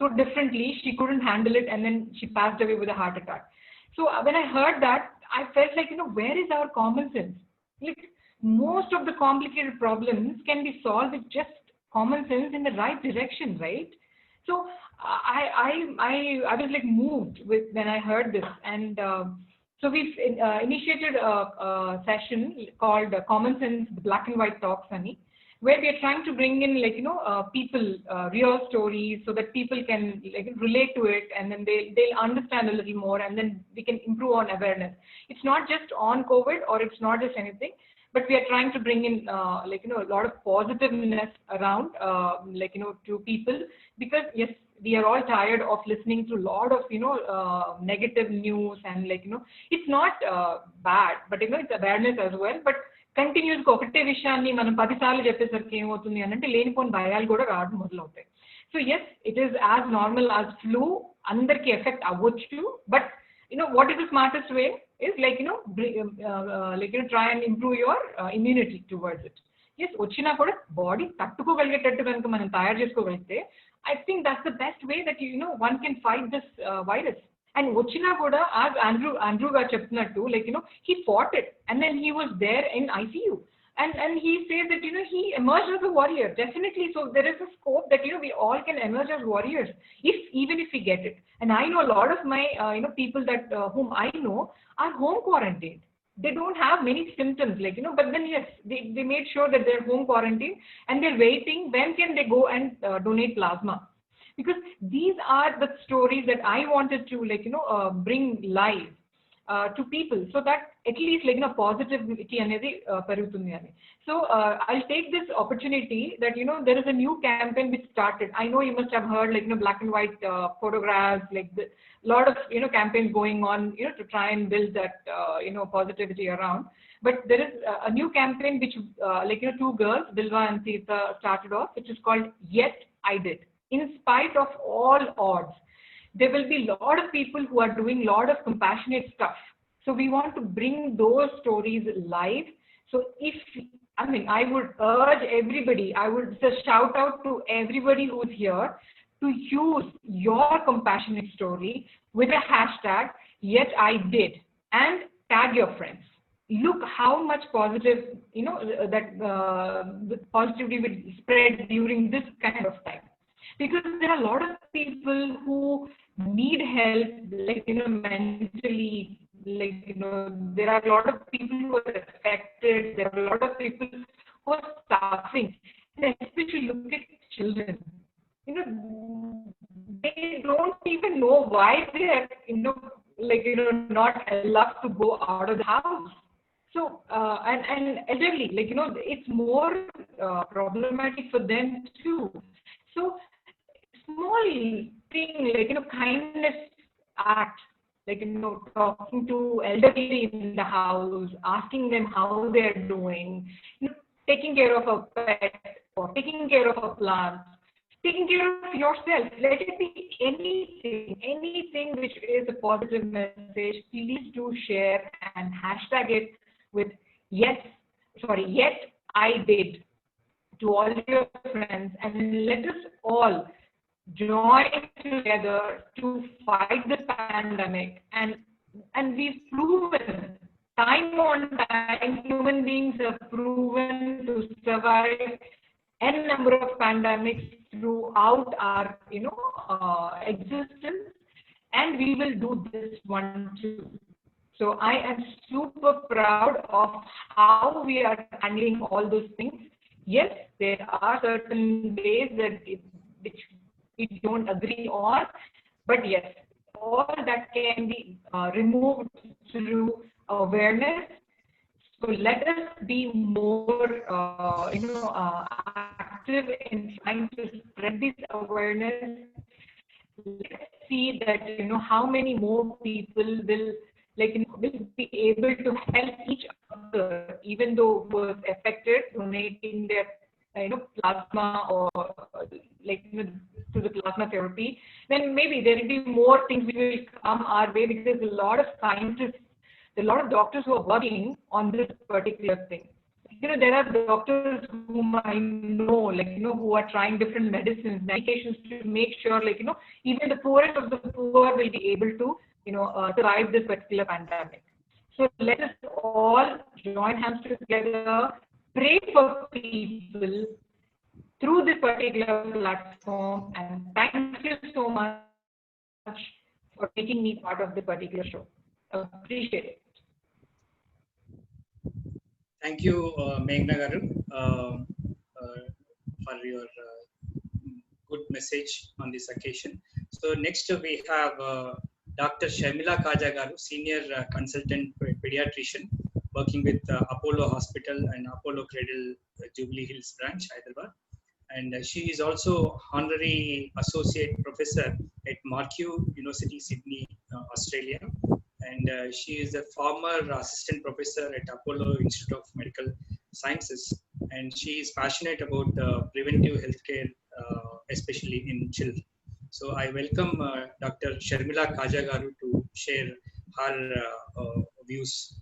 so differently, she couldn't handle it, and then she passed away with a heart attack. So when I heard that, I felt like where is our common sense? Most of the complicated problems can be solved with just common sense in the right direction, right? So I was moved when I heard this, and so we've initiated a session called Common Sense Black and White Talks, where we are trying to bring in people, real stories, so that people can relate to it, and then they'll understand a little more, and then we can improve on awareness. It's not just on COVID, or it's not just anything, but we are trying to bring in a lot of positiveness around to people, because yes, we are all tired of listening to a lot of negative news, and it's not bad, but it's awareness as well. But continuous ఒకటే విషయాన్ని మనం 10 సార్లు చెప్పేసరికి ఏమవుతుంది అంటే లేనిపోని భయాలు కూడా రావడం మొదలవుతాయి. So yes, it is as normal as flu, అందరికి ఎఫెక్ట్ అవ్వచ్చు, but what is the smartest way is try and improve your immunity towards it. Yes, వచ్చినా కూడా బాడీ తట్టుకోగలిగేటట్టు కనుక మనం తయారు చేసుకోగలిగితే, I think that's the best way that one can fight this virus. And వచ్చినా కూడా, as Andrew గారు చెప్తున్నట్టు, he fought it, and then he was there in ICU, and he says that he emerged as a warrior, definitely. So there is a scope that we all can emerge as warriors, even if we get it. And I know a lot of my people that whom I know are home quarantined. They don't have many symptoms, but then yes, they made sure that they're home quarantined, and they're waiting when can they go and donate plasma. Because these are the stories that I wanted to bring live to people, so that at least positivity anedi perugutundi ani. So I'll take this opportunity that there is a new campaign which started. I know you must have heard black and white photographs, lot of campaigns going on to try and build that positivity around. But there is a new campaign which two girls, Bilwa and Sita, started off, which is called Yet I Did. In spite of all odds, there will be a lot of people who are doing a lot of compassionate stuff. So we want to bring those stories live. So I would urge everybody, I would just shout out to everybody who's here to use your compassionate story with a hashtag Yet I Did, and tag your friends. Look how much positive, that positivity will spread during this kind of time. Because there are a lot of people who need help, mentally, there are a lot of people who are affected, there are a lot of people who are starving, and especially look at children. They don't even know why they are, not allowed to go out of the house. So, and elderly, it's more problematic for them too. So, small thing kindness act like, talking to elderly in the house, asking them how they're doing, taking care of a pet or taking care of a plant, taking care of yourself. Let it be anything which is a positive message. Please do share and hashtag it with yet I did to all your friends, and let us all join together to fight this pandemic. And we've proven time on time, human beings have proven to survive n number of pandemics throughout our existence, and we will do this one too. So I am super proud of how we are handling all those things. Yes, there are certain ways which we don't agree on, but yes, all that can be removed through awareness. So let us be more, active in trying to spread this awareness. Let's see that how many more people will be able to help each other, even though was affected, donating their plasma or to the plasma therapy. Then maybe there will be more things which will come our way, because there's a lot of scientists, a lot of doctors who are working on this particular thing. There are doctors whom I know, who are trying different medicines, medications to make sure, even the poorest of the poor will be able to, survive this particular pandemic. So let us all join hands together, pray for people through this particular platform, and thank you so much for making me part of this particular show. Appreciate it. Thank you, Meghna Garu, for your good message on this occasion. So next we have Dr. Sharmila Kaja Garu, Senior Consultant Pediatrician, working with Apollo Hospital and Apollo Cradle Jubilee Hills branch, Hyderabad. And she is also Honorary Associate Professor at Marquette University, Sydney, Australia. And she is a former Assistant Professor at Apollo Institute of Medical Sciences. And she is passionate about preventive healthcare, especially in children. So I welcome Dr. Sharmila Kaja Garu to share her views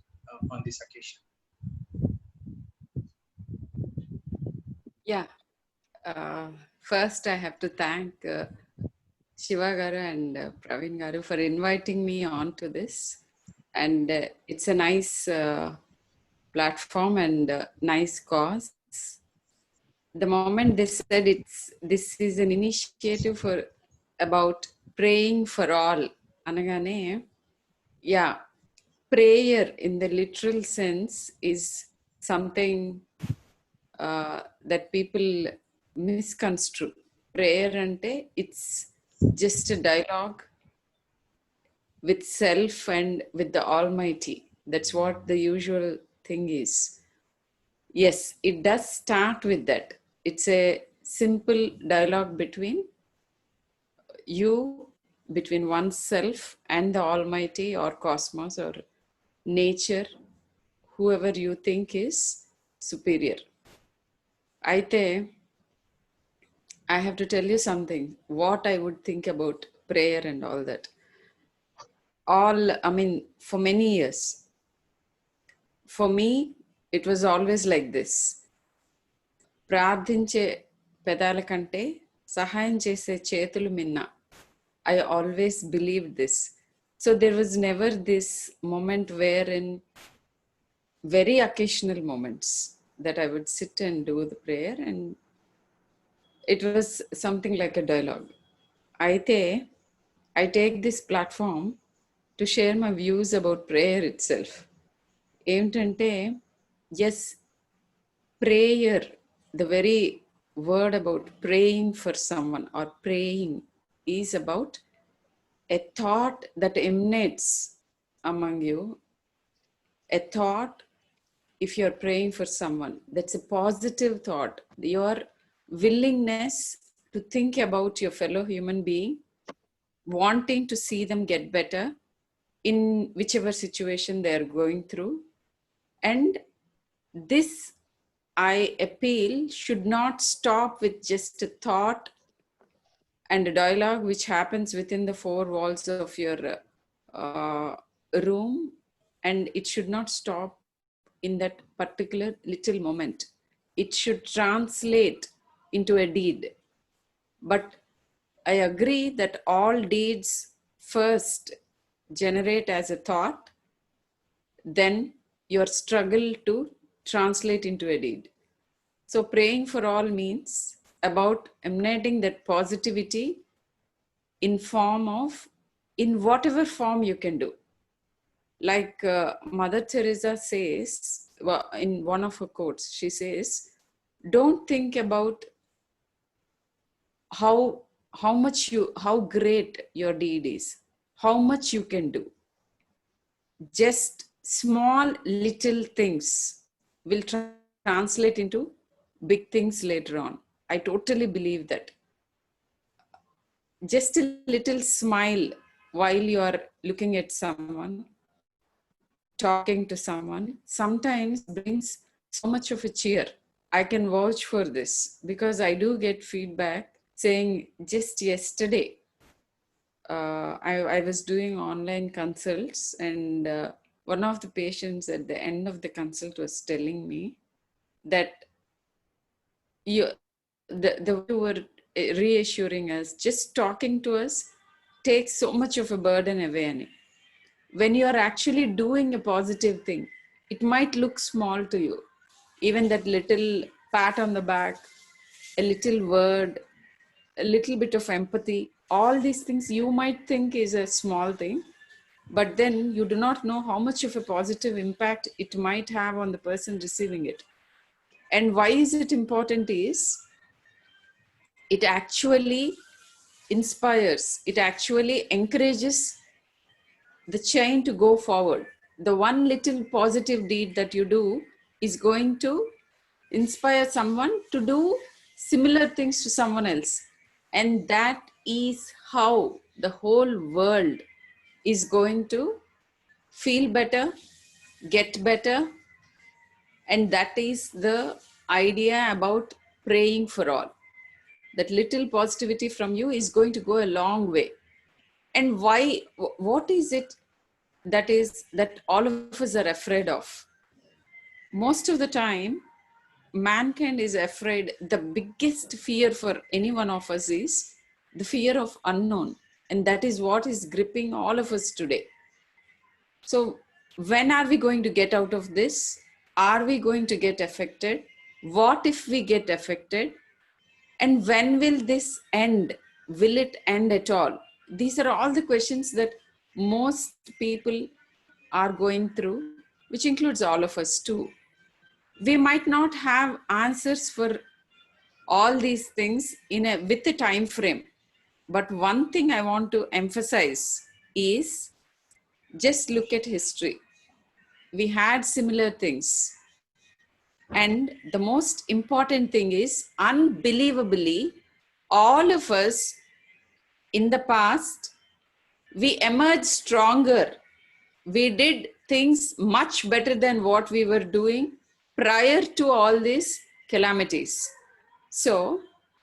on this occasion. Yeah. First, I have to thank Shiva Garu and Praveen Garu for inviting me on to this. And it's a nice platform and nice cause. The moment they said this is an initiative about praying for all, anagane, yeah, prayer in the literal sense is something that people misconstrue. Prayer ante, it's just a dialogue with self and with the Almighty. That's what the usual thing is. Yes, it does start with that. It's a simple dialogue between you, between oneself and the Almighty or cosmos or nature, whoever you think is superior. Aite, I have to tell you something, what I would think about prayer and all that. For many years, for me, it was always like this. Pradhinche pedala kante, sahayam chese chetulu minna. I always believed this. So there was never this moment wherein, very occasional moments, that I would sit and do the prayer, and it was something like a dialogue. I take this platform to share my views about prayer itself. Emtante, yes, prayer, the very word about praying for someone or praying is about a thought that emanates among you. A thought, if you're praying for someone, that's a positive thought. Your willingness to think about your fellow human being, wanting to see them get better, in whichever situation they are going through. And this, I appeal, should not stop with just a thought and a dialogue which happens within the four walls of your room. And it should not stop in that particular little moment. It should translate into a deed. But I agree that all deeds first generate as a thought, then your struggle to translate into a deed. So praying for all means about emanating that positivity in whatever form you can do. Like Mother Teresa says, well, in one of her quotes, she says, don't think about how great your deed is, how much you can do. Just small little things will translate into big things later on. I totally believe that. Just a little smile while you are looking at someone, talking to someone, sometimes brings so much of a cheer. I can vouch for this because I do get feedback saying just yesterday, I was doing online consults, and one of the patients at the end of the consult was telling me that the way you were reassuring us, just talking to us takes so much of a burden away. Annie. When you are actually doing a positive thing, it might look small to you. Even that little pat on the back, a little word, a little bit of empathy, all these things you might think is a small thing, but then you do not know how much of a positive impact it might have on the person receiving it. And why is it important is, it actually inspires, it actually encourages the chain to go forward. The one little positive deed that you do is going to inspire someone to do similar things to someone else. And that is how the whole world is going to feel better, get better. And that is the idea about praying for all. That little positivity from you is going to go a long way. And why, what is it that all of us are afraid of? Most of the time, mankind is afraid, the biggest fear for any one of us is the fear of unknown. And that is what is gripping all of us today. So when are we going to get out of this? Are we going to get affected? What if we get affected? And when will this end? Will it end at all? These are all the questions that most people are going through, which includes all of us too. We might not have answers for all these things with a time frame. But one thing I want to emphasize is, just look at history. We had similar things. And the most important thing is, unbelievably, all of us in the past, we emerged stronger. We did things much better than what we were doing prior to all these calamities. So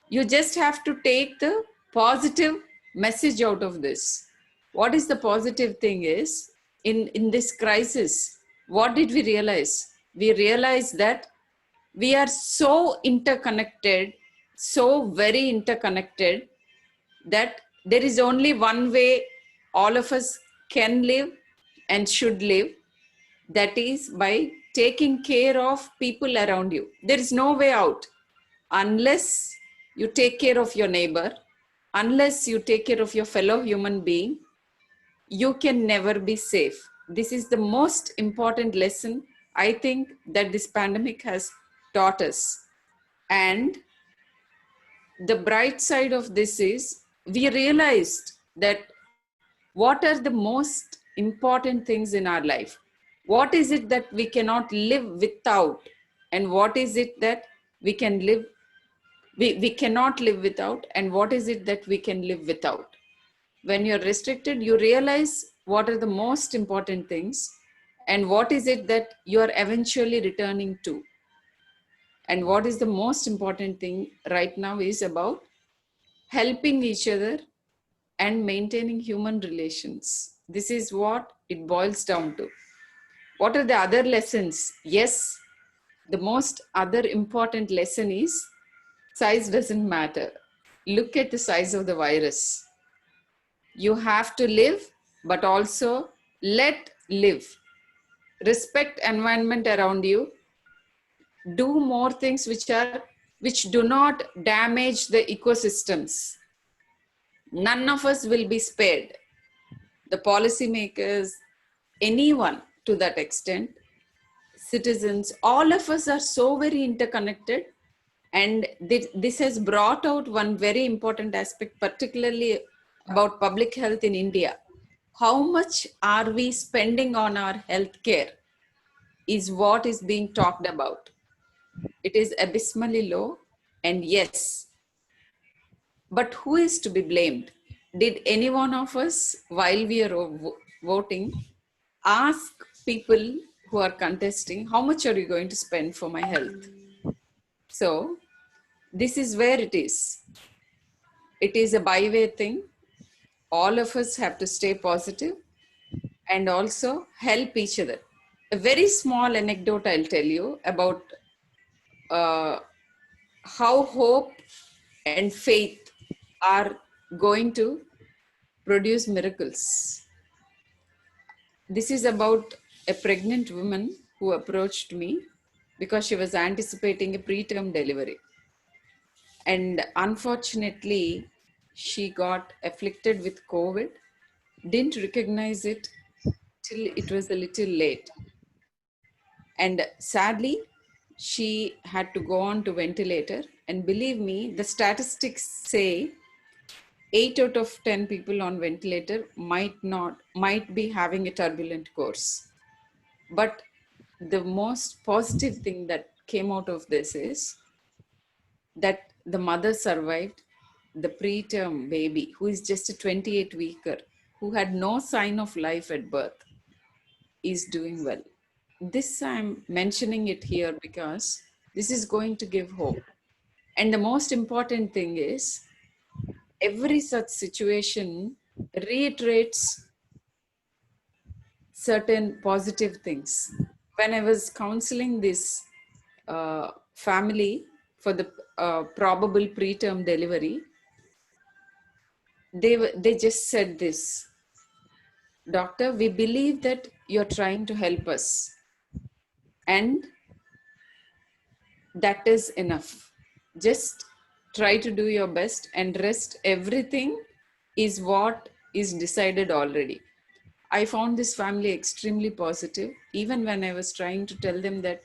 you just have to take the positive message out of this. What is the positive thing is, in this crisis, what did we realize? We realized that we are so interconnected, so very interconnected, that there is only one way all of us can live and should live. That is by taking care of people around you. There is no way out unless you take care of your neighbor, unless you take care of your fellow human being. You can never be safe. This is the most important lesson I think that this pandemic has taught us. And the bright side of this is, we realized that what are the most important things in our life? What is it that we cannot live without? And what is it that we can live, we cannot live without? And what is it that we can live without? When you're restricted, you realize what are the most important things and what is it that you are eventually returning to. And what is the most important thing right now is about helping each other and maintaining human relations. This is what it boils down to. What are the other lessons? Yes, the most other important lesson is size doesn't matter. Look at the size of the virus. You have to live, but also let live. Respect environment around you. Do more things which do not damage the ecosystems. None of us will be spared. The policymakers, anyone to that extent, citizens, all of us are so very interconnected. And this has brought out one very important aspect, particularly about public health in India. How much are we spending on our healthcare is what is being talked about. It is abysmally low, and yes, but who is to be blamed? Did any one of us, while we are voting, ask people who are contesting, how much are you going to spend for my health? So this is where it is. It is a byway thing. All of us have to stay positive and also help each other. A very small anecdote I'll tell you about how hope and faith are going to produce miracles. This is about a pregnant woman who approached me because she was anticipating a preterm delivery. And unfortunately, she got afflicted with COVID, didn't recognize it till it was a little late. And sadly, she had to go on to ventilator. And believe me, the statistics say 8 out of 10 people on ventilator might be having a turbulent course. But the most positive thing that came out of this is that the mother survived. The preterm baby, who is just a 28-weeker, who had no sign of life at birth, is doing well. This I'm mentioning it here because this is going to give hope. And the most important thing is every such situation reiterates certain positive things. When I was counseling this family for the probable preterm delivery, they just said this, "Doctor, we believe that you're trying to help us, and that is enough. Just try to do your best, and rest, everything is what is decided already." I found this family extremely positive. Even when I was trying to tell them that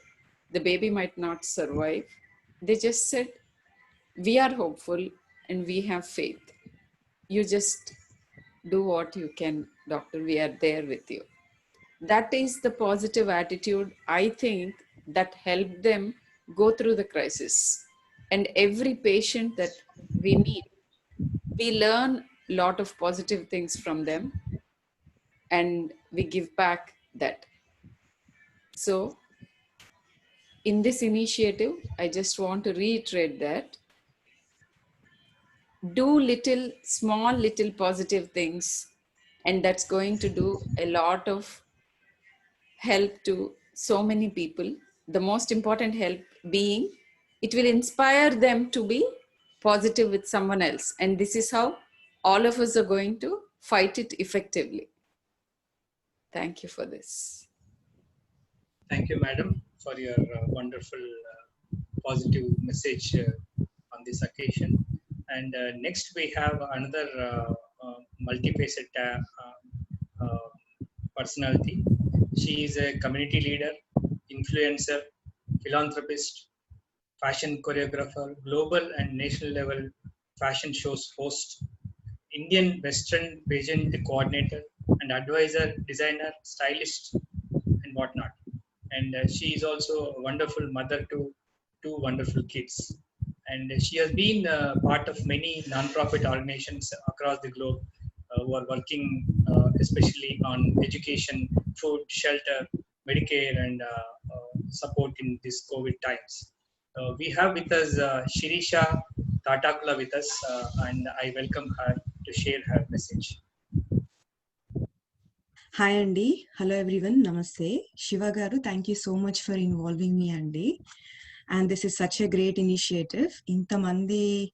the baby might not survive, they just said, "We are hopeful and we have faith. You just do what you can, doctor. We are there with you." That is the positive attitude, I think, that helped them go through the crisis. And every patient that we meet, we learn a lot of positive things from them and we give back that. So in this initiative, I just want to reiterate that do small little positive things, and that's going to do a lot of help to so many people. The most important help being, it will inspire them to be positive with someone else. And this is how all of us are going to fight it effectively. Thank you for this. Thank you, madam, for your wonderful positive message on this occasion. And next we have another multifaceted personality. She is a community leader, influencer, philanthropist, fashion choreographer, global and national level fashion shows host, Indian Western pageant coordinator, and advisor, designer, stylist, and whatnot. And she is also a wonderful mother to two wonderful kids. And she has been part of many non-profit organizations across the globe, who are working especially on education, food, shelter, Medicare, and support in these COVID times. We have with us Shirisha Tatakula with us, and I welcome her to share her message. Hi Andy, hello everyone, namaste. Shiva garu, thank you so much for involving me Andy. And this is such a great initiative. Inta mandi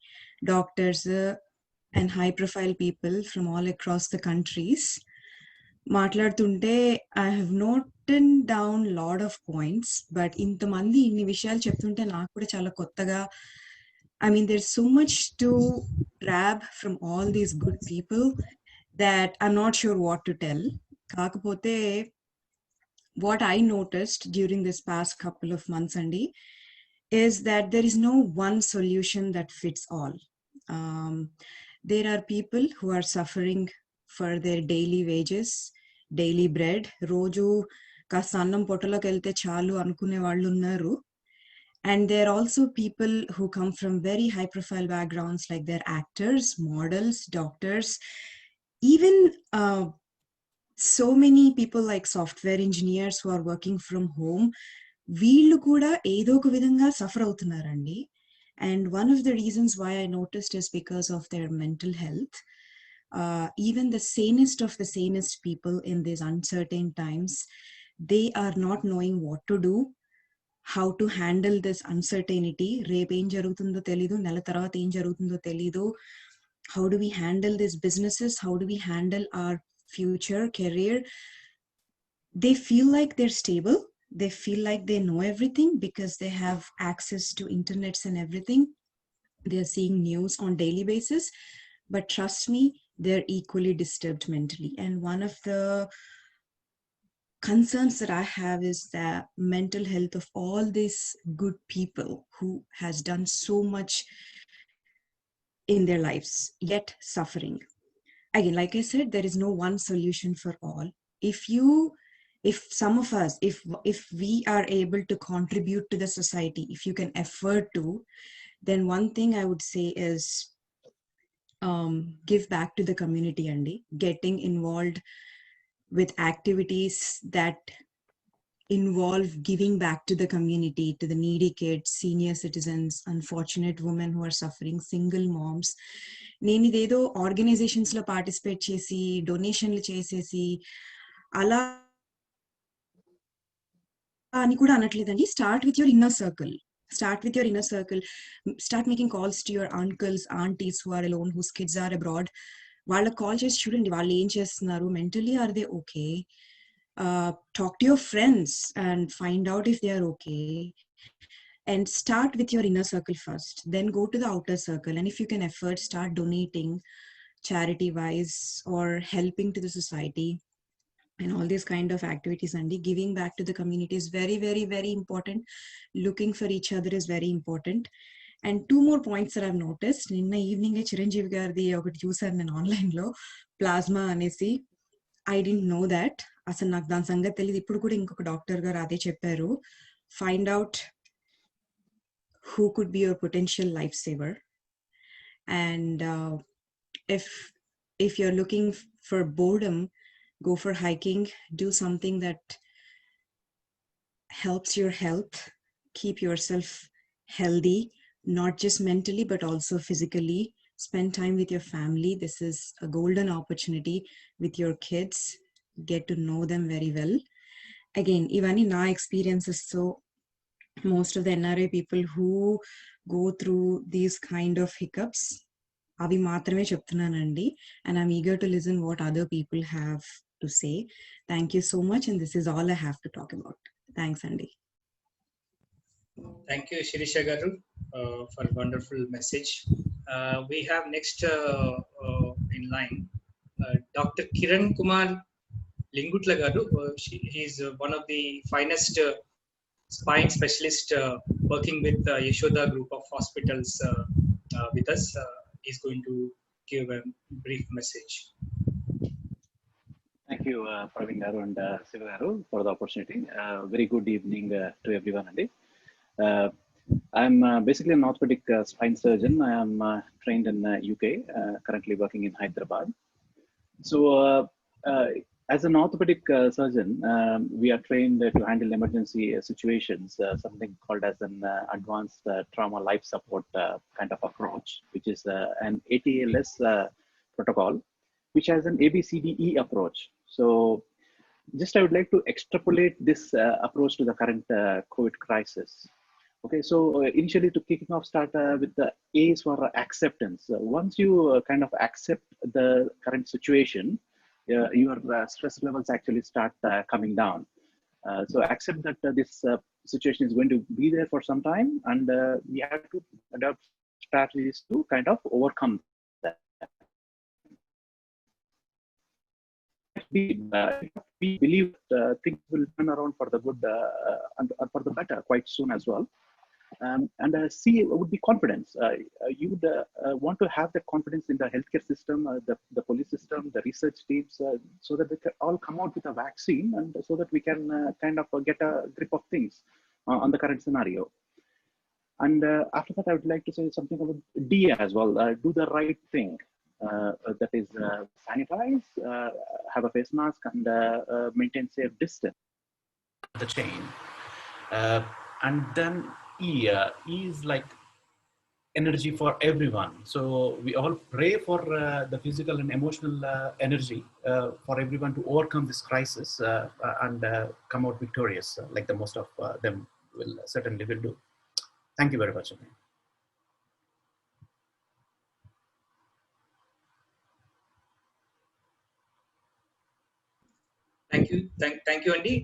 doctors and high profile people from all across the countries. మాట్లాడుతుంటే I have noted down lot of points, but ఇంతమంది ఇన్ని విషయాలు చెప్తుంటే నాకు కూడా చాలా కొత్తగా, I mean there's so much to grab from all these good people that I'm not sure what to tell. కాకపోతే what I noticed during this past couple of months, Andy, is that there is no one solution that fits all. There are people who are suffering for their daily wages, daily bread. రోజు కాస్త అన్నం పొట్టలోకి వెళ్తే చాలు అనుకునే వాళ్ళు ఉన్నారు. And there are also people who come from very high profile backgrounds, like they're actors, models, doctors, even so many people like software engineers who are working from home. వీళ్ళు కూడా ఏదో ఒక విధంగా suffer అవుతున్నారండి. And one of the reasons why I noticed is because of their mental health. Even the sanest of the sanest people in these uncertain times, they are not knowing what to do, how to handle this uncertainty. రేపు ఏం జరుగుతుందో తెలీదు, నెల తర్వాత ఏం జరుగుతుందో తెలీదు. How do we handle these businesses? How do we handle our future career? They feel like they're stable. They feel like they know everything because they have access to internets and everything. They're seeing news on daily basis, but trust me, they're equally disturbed mentally. And one of the concerns that I have is the mental health of all these good people who has done so much in their lives, yet suffering. Again, like I said, there is no one solution for all. If some of us, if we are able to contribute to the society, if you can afford to, then one thing I would say is give back to the community, Andy. Getting involved with activities that involve giving back to the community, to the needy kids, senior citizens, unfortunate women who are suffering, single moms. నేను ఇదేదో organisations లో participate చేసి డొనేషన్లు చేసేసి అలా అని కూడా అనట్లేదండి. Start with your inner circle. Start making calls to your uncles, aunties who are alone, whose kids are abroad. వాళ్ళకి కాల్ చేసి చూడండి వాళ్ళు ఏం చేస్తున్నారు, mentally are they okay. Talk to your friends and find out if they are okay. And start with your inner circle first, then go to the outer circle. And if you can afford, start donating charity wise or helping to the society and all these kind of activities. And giving back to the community is very, very, very important. Looking for each other is very important. And two more points that I've noticed. నిన్న evening Chiranjeevi గారిది ఒకటి చూసాను నేను online లో, plasma అనేసి. I didn't know that. అసలు నాకు దాని సంగతి తెలియదు. ఇప్పుడు కూడా ఇంకొక డాక్టర్ గారు అదే చెప్పారు. Find out who could be your potential lifesaver. And if you're looking for boredom, go for hiking. Do something that helps your health. Keep yourself healthy, not just mentally but also physically. Spend time with your family. This is a golden opportunity with your kids. Get to know them very well. Again, ఇవన్నీ నా experiences. So most of the NRI people who go through these kind of hiccups, అవి మాత్రమే చెప్తున్నానండి. And I'm eager to listen what other people have to say. Thank you so much, and this is all I have to talk about. Thanks, Andy. Thank you, Shirisha Garu, for a wonderful message. We have next in line Dr. Kiran Kumar Lingutla Garu. He is one of the finest spine specialist working with Yashoda Group of Hospitals with us. He's going to give a brief message. Thank you, Praveen Garu and Siva Garu, for the opportunity. Very good evening to everyone. I'm basically an orthopedic spine surgeon. I am trained in UK, currently working in Hyderabad. As an orthopedic surgeon, we are trained to handle emergency situations, something called as an advanced trauma life support kind of approach, which is an ATLS protocol, which has an ABCDE approach. So just I would like to extrapolate this approach to the current COVID crisis. Okay, so initially to kicking off, start with the A's for acceptance. Once you kind of accept the current situation, your stress levels actually start coming down. So accept that this situation is going to be there for some time, and we have to adopt strategies to kind of overcome that. We believe things will turn around for the good and for the better quite soon as well. C would be confidence. You would want to have the confidence in the healthcare system, the police system, the research teams, so that they can all come out with a vaccine, and so that we can kind of get a grip of things on the current scenario. And after that, I would like to say something about D as well. Do the right thing. That is sanitize, have a face mask, and maintain safe distance. The chain. And then E is like energy for everyone. So we all pray for the physical and emotional energy for everyone to overcome this crisis and come out victorious, like the most of them will certainly will do. Thank you very much. Thank you, thank you, Andy.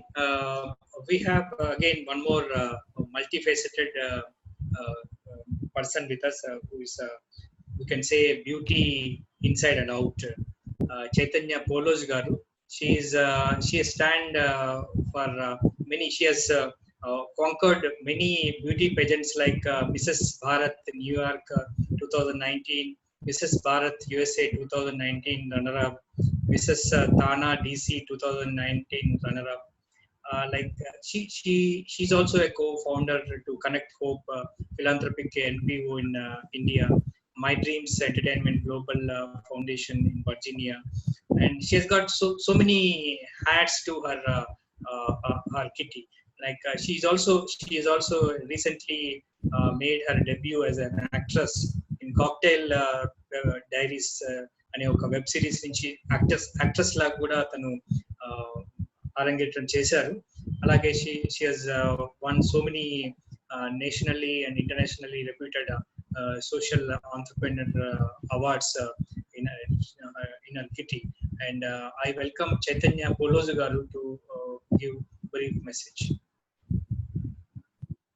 We have again one more multifaceted person with us who is, we can say, beauty inside and out. Chaitanya Polos Garu. She has stand for many. She has conquered many beauty pageants like Mrs. Bharat New York 2019, Mrs. Bharat USA 2019 runner-up, Mrs. Thana DC 2019 runner-up. She's also a co-founder to Connect Hope philanthropic NPO in India, My Dreams Entertainment Global Foundation in Virginia, and she has got so many hats to her kitty. She is also recently made her debut as an actress in Cocktail Diaries అనే ఒక web series నుంచి actress లాగా కూడా తను అరంగేట్రం చేశారు. అలాగే she has won so many nationally and internationally reputed social entrepreneur awards in her kitty. And I welcome Chaitanya Polozu garu to give brief message.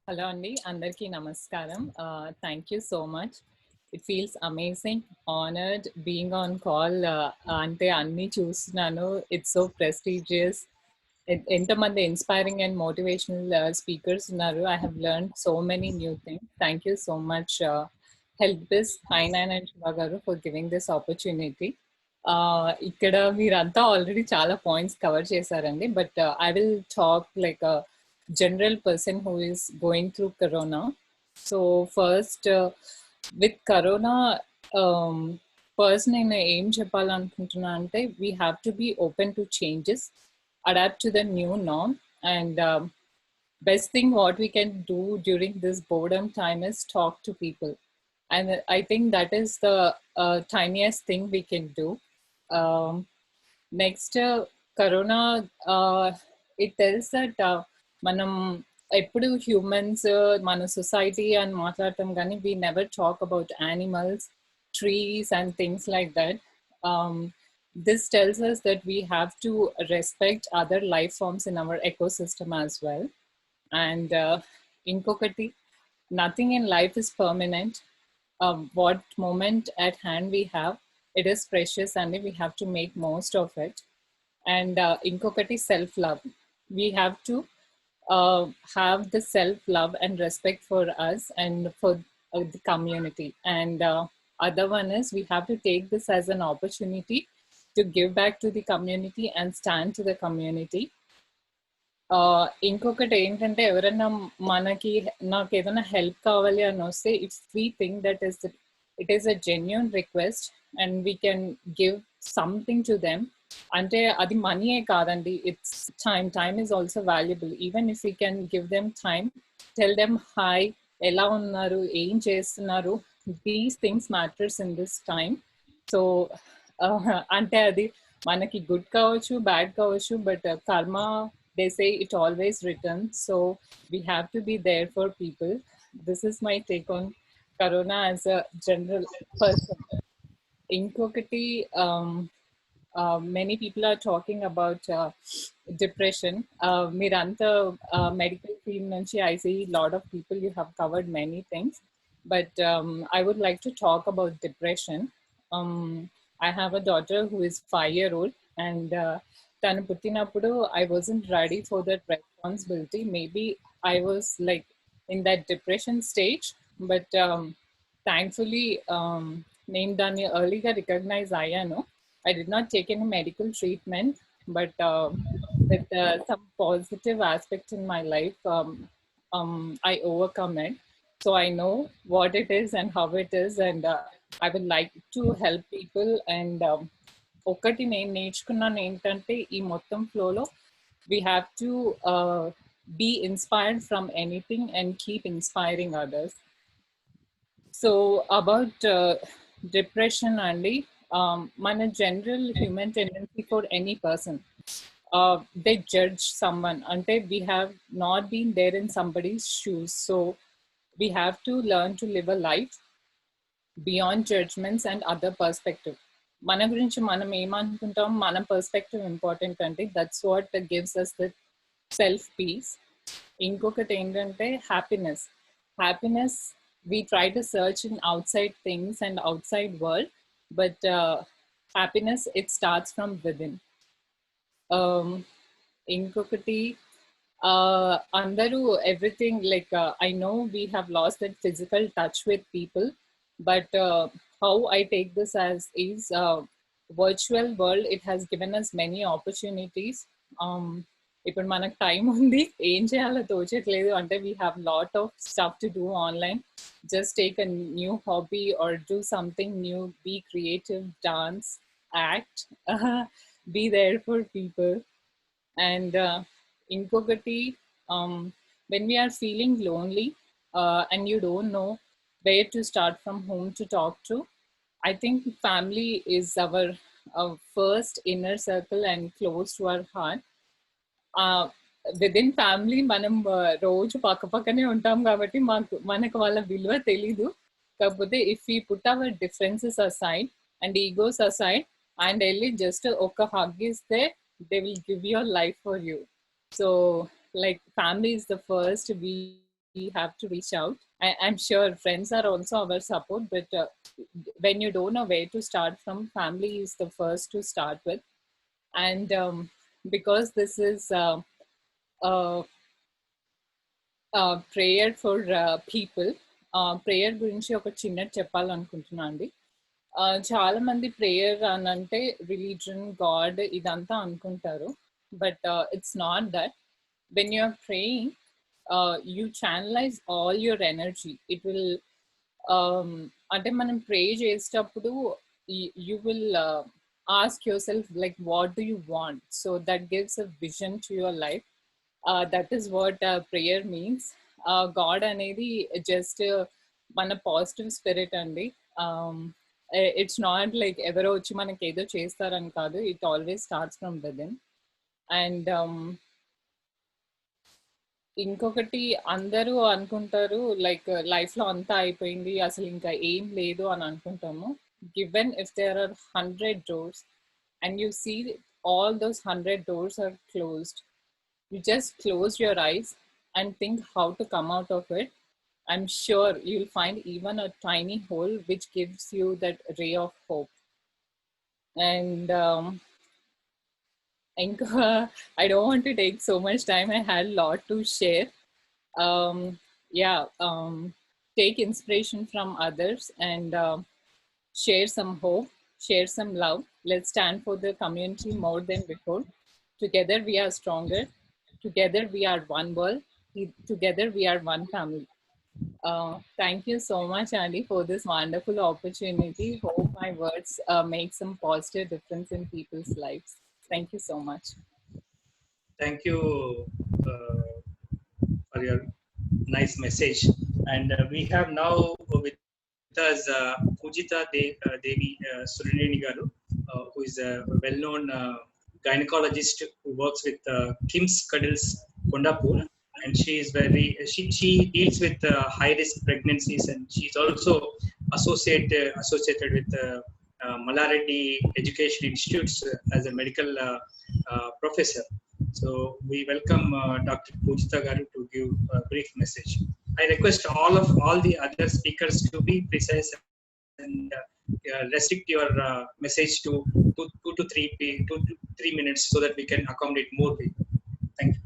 Hello Andy, andarki namaskaram. Thank you so much. It feels amazing, honored being on call. Ante anni chustunanu. It's so prestigious. Entamandi inspiring and motivational speakers unnaru. I have learned so many new things. Thank you so much, Helpbus, Hi9 and Shiva garu, for giving this opportunity. Ikkada meeranta already chala points cover chesarandi, but I will talk like a general person who is going through corona. So first, with corona, person నేను ఏం చెప్పాలనుకుంటున్నా అంటే we have to be open to changes, adapt to the new norm, and best thing what we can do during this boredom time is talk to people. And I think that is the tiniest thing we can do. Next, corona, it tells that మనం ఎప్పుడు humans మన society అని మాట్లాడటం కానీ we never talk about animals, trees and things like that. This tells us that we have to respect other life forms in our ecosystem as well. And inkokati, nothing in life is permanent. What moment at hand we have, it is precious and we have to make most of it. And inkokati, self-love. We have to have the self-love and respect for us and for the community. And other one is we have to take this as an opportunity to give back to the community and stand to the community. ఇంకొకటి ఏంటంటే ఎవరైనా మనకి నాకు ఏదైనా help కావాలి అని వస్తే if we think that is it is a genuine request and we can give something to them. Ante adi money e kadandi, it's time is also valuable. Even if we can give them time, tell them hi, ela unnaru, em chestunaru, these things matters in this time. So ante adi manaki good kavachu bad kavachu, but karma, they say it always returns. So we have to be there for people. This is my take on corona as a general person. Inkokati, many people are talking about depression. Miranta medical field nunchi, I see a lot of people, you have covered many things, but I would like to talk about depression. I have a daughter who is 5-year-old, and tanu puttinappudu I wasn't ready for that responsibility. Maybe I was like in that depression stage, but thankfully నేను దాన్ని ఎర్లీగా recognise అయ్యాను. I did not take any medical treatment, but with some positive aspects in my life, I overcome it. So I know what it is and how it is, and I would like to help people. And ఒకటి నేను నేర్చుకున్నాను ఏంటంటే, ఈ మొత్తం ఫ్లోలో we have to be inspired from anything and keep inspiring others. So about depression only, mana general human tendency for any person, they judge someone until we have not been there in somebody's shoes. So we have to learn to live a life beyond judgments and other perspective. మన గురించి మనం ఏమనుకుంటాం, మన perspective important అంటే that's what gives us the self peace. ఇంకొకటి ఏంటంటే happiness. Happiness we try to search in outside things and outside world, but happiness, it starts from within. Inkokati, andaru everything like I know we have lost that physical touch with people, but how I take this as is virtual world, it has given us many opportunities. ఇప్పుడు మనకు time ఉంది, ఏం చేయాలో తోచట్లేదు అంటే we have lot of stuff to do online. Just take a new hobby or do something new, be creative, dance, act, be there for people. And inkokati, when we are feeling lonely and you don't know where to start, from whom to talk to, I think family is our first inner circle and close to our heart. Within family మనం రోజు పక్క పక్కనే ఉంటాం కాబట్టి మనకు వాళ్ళ విలువ తెలీదు. కాకపోతే if you put our differences aside and egos aside and వెళ్ళి జస్ట్ ఒక హగ్ ఇస్తే they will give your life for you. So like family is the first we have to reach out. I'm sure friends are also our support, but when you don't know where to start from, family is the first to start with. And because this is prayer for people, prayer గురించి ఒక చిన్నది చెప్పాలనుకుంటున్నాను అండి. చాలా మంది prayer అని అంటే religion, God ఇదంతా అనుకుంటారు, but it's not that. When you are praying, you channelize all your energy. It will అంటే మనం ప్రే చేసేటప్పుడు you will ask yourself like what do you want, so that gives a vision to your life. That is what prayer means. God anedi just mana positive spirit andi. It's not like evaro vachi manaki edo chestarani kaadu. It always starts from within. And ఇంకొకటి అందరూ అనుకుంటారు like లైఫ్లో అంతా అయిపోయింది, అసలు ఇంకా ఏం లేదు అని అనుకుంటాము. Given if there are 100 doors and you see all those 100 doors are closed, you just close your eyes and think how to come out of it. I'm sure you'll find even a tiny hole which gives you that ray of hope. And I don't want to take so much time. I had a lot to share. Take inspiration from others and share some hope, share some love. Let's stand for the community more than before. Together we are stronger. Together we are one world. Together we are one family. Thank you so much, Andy, for this wonderful opportunity. Hope my words make some positive difference in people's lives. Thank you so much. Thank you for your nice message. And we have now with us Pujita Devi Surineni Garu, who is a well-known gynecologist who works with Kim's Cuddles, Kondapur. And she is she deals with high-risk pregnancies, and she's also associated with Malareddy Education Institutes as a medical professor. So we welcome Dr. Pujita Garu to give a brief message. I request all the other speakers to be precise and restrict your message to 3 minutes so that we can accommodate more people. Thank you.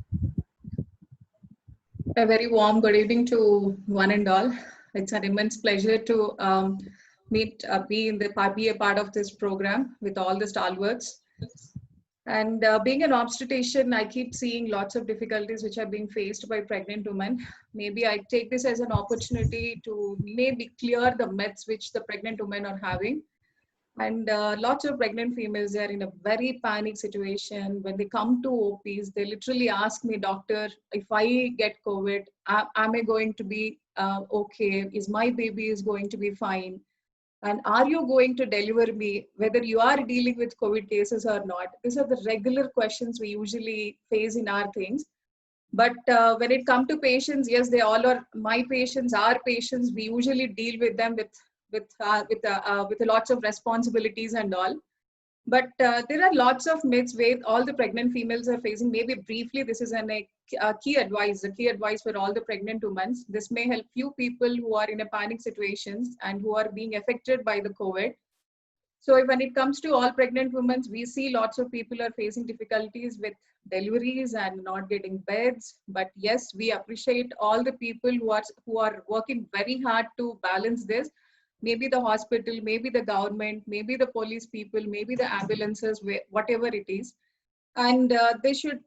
A very warm good evening to one and all. It's an immense pleasure to be a part of this program with all the stalwarts. And being an obstetrician, I keep seeing lots of difficulties which are being faced by pregnant women. Maybe I take this as an opportunity to maybe clear the myths which the pregnant women are having. And lots of pregnant females are in a very panic situation. When they come to OPs, they literally ask me, doctor, if I get COVID, am I going to be okay? Is my baby is going to be fine? And are you going to deliver me, whether you are dealing with COVID cases or not? These are the regular questions we usually face in our things. But when it comes to patients, yes, they all are my patients, our patients. We usually deal with them with lots of responsibilities and all. But there are lots of myths where all the pregnant females are facing. Maybe briefly, this is a key advice for all the pregnant women. This may help few people who are in a panic situations and who are being affected by the COVID. So when it comes to all pregnant women, we see lots of people are facing difficulties with deliveries and not getting beds. But yes, we appreciate all the people who are working very hard to balance this. Maybe the hospital, maybe the government, maybe the police people, maybe the ambulances, whatever it is. And they should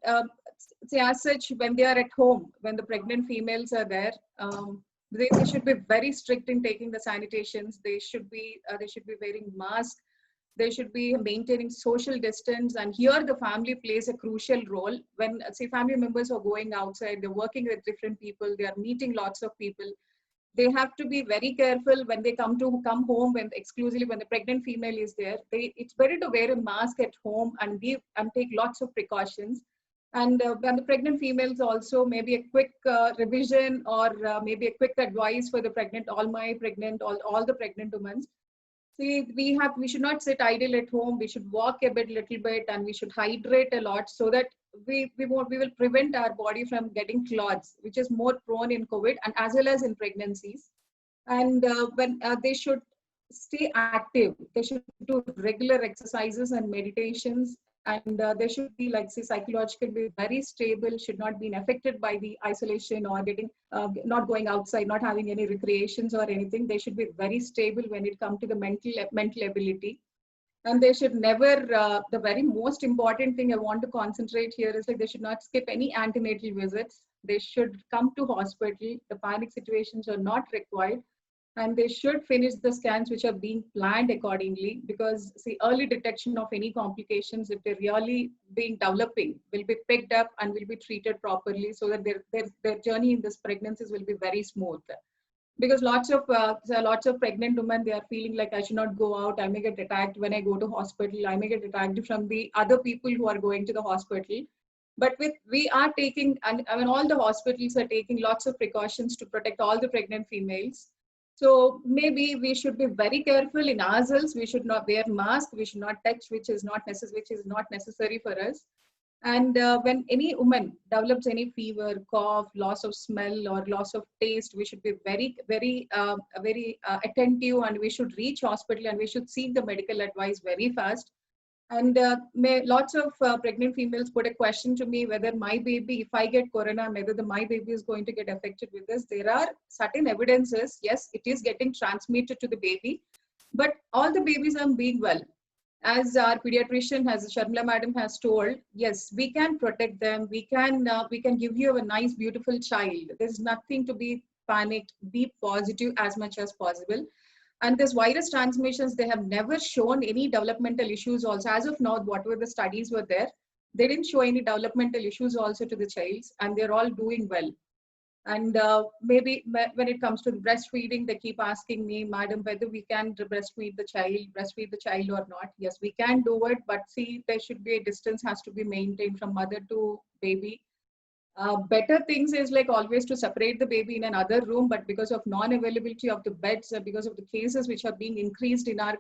say as such, when they are at home, when the pregnant females are there, they should be very strict in taking the sanitations. They should be wearing masks. They should be maintaining social distance. And here the family plays a crucial role. When say family members are going outside, they're working with different people, they are meeting lots of people. They have to be very careful when they come home, exclusively when the pregnant female is there. It's better to wear a mask at home and take lots of precautions. And when the pregnant females also, maybe a quick revision or maybe a quick advice for the pregnant, all the pregnant women. See, we should not sit idle at home. We should walk a little bit, and we should hydrate a lot so that we will prevent our body from getting clots, which is more prone in COVID and as well as in pregnancies. And when they should stay active, they should do regular exercises and meditations, and they should be psychologically very stable, should not be affected by the isolation or not going outside, not having any recreations or anything. They should be very stable when it comes to the mental ability. And they should never, the very most important thing I want to concentrate here is they should not skip any antenatal visits. They should come to hospital. The panic situations are not required. And they should finish the scans which are being planned accordingly, because early detection of any complications, if they're really developing, will be picked up and will be treated properly so that their journey in this pregnancies will be very smooth. Because lots of pregnant women, they are feeling like I should not go out. I may get attacked when I go to hospital. I may get attacked from the other people who are going to the hospital. But we are taking, and I mean, all the hospitals are taking lots of precautions to protect all the pregnant females. So maybe we should be very careful in ourselves. We should not wear masks. We should not touch, which is not necessary for us. And when any woman develops any fever, cough, loss of smell or loss of taste, we should be very attentive, and we should reach hospital and we should seek the medical advice very fast. And lots of pregnant females put a question to me whether my baby, if I get corona, whether my baby is going to get affected with this. There are certain evidences, yes, it is getting transmitted to the baby, but all the babies are being well. As our pediatrician, as Sharmila madam has told, yes, we can protect them. We can give you a nice, beautiful child. There's nothing to be panicked, be positive as much as possible. And this virus transmissions, they have never shown any developmental issues also. As of now, whatever the studies were there, they didn't show any developmental issues also to the child, and they're all doing well. And maybe when it comes to the breastfeeding, they keep asking me, madam, whether we can breastfeed the child or not. Yes, we can do it, but see, there should be a distance has to be maintained from mother to baby. Better things is like always to separate the baby in another room, but because of non-availability of the beds, because of the cases which are being increased in our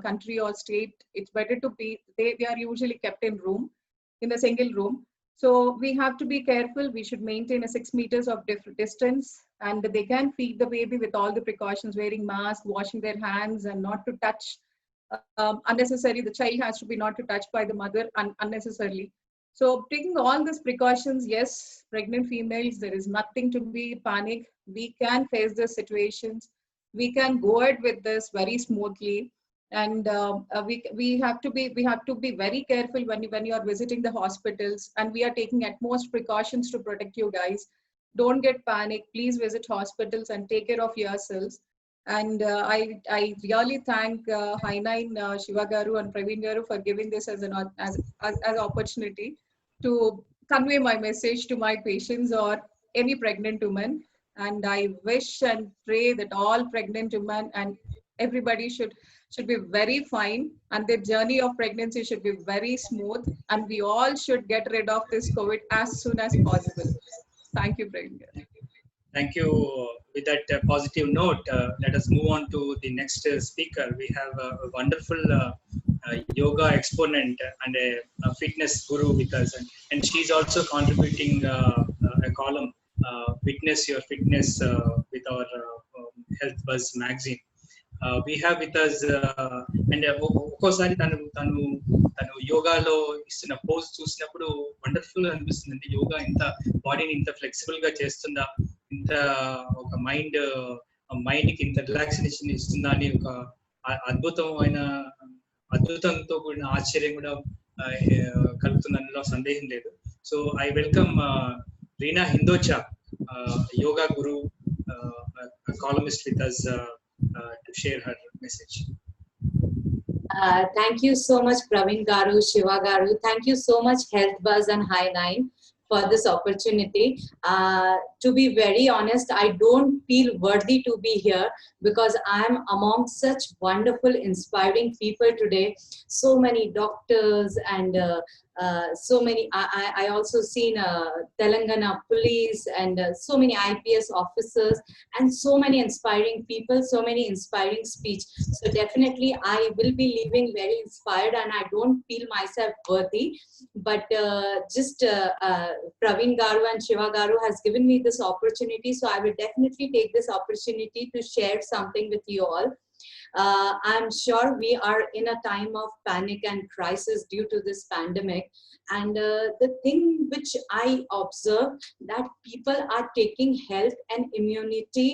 country or state, it's better to be, they are usually kept in a single room. So we have to be careful. We should maintain a 6 meters of distance, and they can feed the baby with all the precautions, wearing mask, washing their hands, and not to touch unnecessarily. The child has to be not to touch by the mother unnecessarily. So taking all these precautions, yes, pregnant females, there is nothing to be panic. We can face the situations. We can go ahead with this very smoothly. And we have to be very careful when you are visiting the hospitals, and we are taking utmost precautions to protect you guys. Don't get panic. Please visit hospitals and take care of yourselves. And I really thank Hi9, Shiva Garu and Praveen Garu for giving this as an opportunity to convey my message to my patients or any pregnant woman. And I wish and pray that all pregnant women and everybody should be very fine, and their journey of pregnancy should be very smooth, and we all should get rid of this COVID as soon as possible. Thank you, Praveen. Thank you. With that positive note, let us move on to the next speaker. We have a wonderful yoga exponent and a fitness guru with us, and she's also contributing a column, Witness Your Fitness, with our Health Buzz magazine. We have with us, and ఒక్కోసారి తను యోగాలో ఇస్తున్న pose చూసినప్పుడు wonderful అనిపిస్తుంది. యోగా ఇంత బాడీని ఇంత flexible గా చేస్తుందా, ఇంత ఒక మైండ్కి ఇంత రిలాక్సేషన్ ఇస్తుందా అని ఒక అద్భుతంతో కూడిన ఆశ్చర్యం కూడా కలుగుతుందనలో సందేహం లేదు. So I welcome Reena Hindocha, yoga guru, a columnist with us, to share her message. Thank you so much, Praveen Garu, Shiva Garu. Thank you so much, Health Buzz and Hi9, for this opportunity. To be very honest, I don't feel worthy to be here because I am among such wonderful, inspiring people today. So many doctors and so many, I also seen Telangana police and so many IPS officers and so many inspiring people, so many inspiring speech. So definitely I will be leaving very inspired, and I don't feel myself worthy. But Praveen Garu and Shiva Garu has given me this opportunity, so I will definitely take this opportunity to share something with you all. I'm sure we are in a time of panic and crisis due to this pandemic. And the thing which I observe, that people are taking health and immunity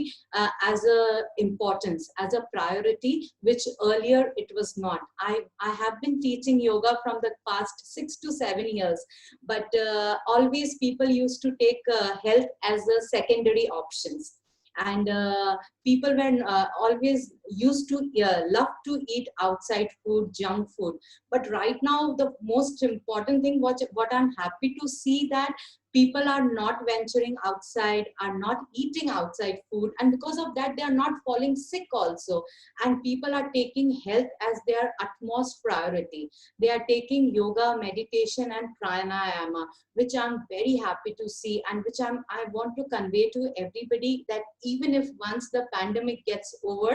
as a importance, as a priority, which earlier it was not. I have been teaching yoga from the past 6 to 7 years, but always people used to take health as a secondary options. And people were always used to love to eat outside food, junk food. But right now, the most important thing, what I'm happy to see, that people are not venturing outside, are not eating outside food, and because of that, they are not falling sick also. And people are taking health as their utmost priority. They are taking yoga, meditation, and pranayama, which I'm very happy to see, and which I want to convey to everybody, that even if once the pandemic gets over,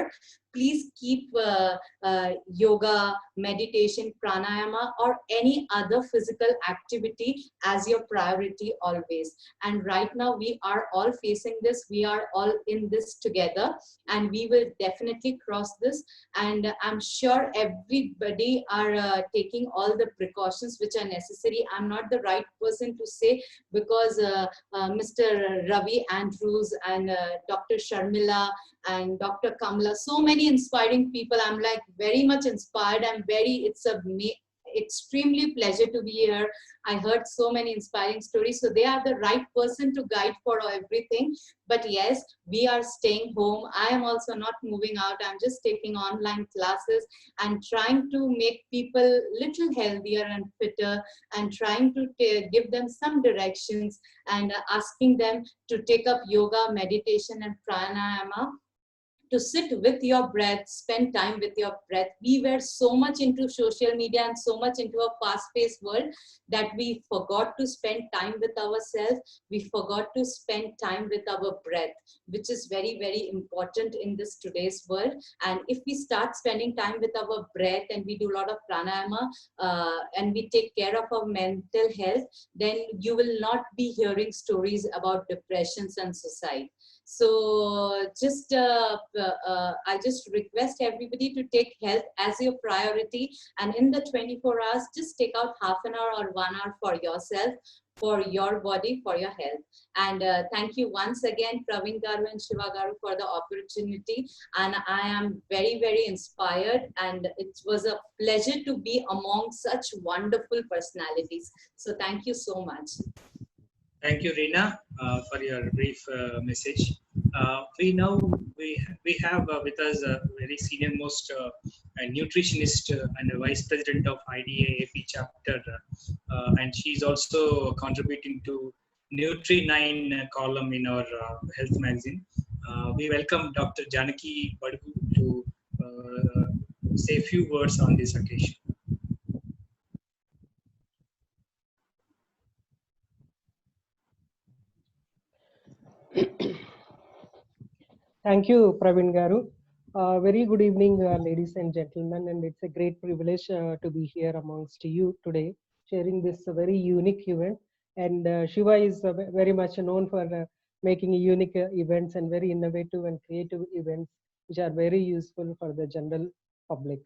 please keep yoga, meditation, pranayama, or any other physical activity as your priority always. And right now we are all facing this. We are all in this together, and we will definitely cross this. And I'm sure everybody are taking all the precautions which are necessary. I'm not the right person to say, because Mr. Ravi Andrews and Dr. Sharmila and Dr. Kamla, so many inspiring people. I'm like very much inspired. extremely pleasure to be here. I heard so many inspiring stories. So they are the right person to guide for everything. But yes, we are staying home. I am also not moving out. I'm just taking online classes and trying to make people little healthier and fitter, and trying to give them some directions, and asking them to take up yoga, meditation, and pranayama, to sit with your breath, spend time with your breath. We were so much into social media and so much into a fast-paced world that we forgot to spend time with ourselves. We forgot to spend time with our breath, which is very, very important in this today's world. And if we start spending time with our breath, and we do a lot of pranayama, and we take care of our mental health, then you will not be hearing stories about depressions and suicide. So just I just request everybody to take health as your priority, and in the 24 hours, just take out half an hour or 1 hour for yourself, for your body, for your health. And thank you once again, Praveen Garu and Shiva Garu, for the opportunity. And I am very, very inspired, and it was a pleasure to be among such wonderful personalities. So thank you so much. Thank you, Reena, for your brief message. We have with us a very senior most nutritionist and a vice president of IDA-AP chapter, and she's also contributing to Nutri9 column in our health magazine. We welcome Dr. Janaki Badgu to say a few words on this occasion. Thank you, Praveen Garu. Very good evening, ladies and gentlemen, and it's a great privilege to be here amongst you today, sharing this very unique event. And Shiva is very much known for making unique events and very innovative and creative events, which are very useful for the general public.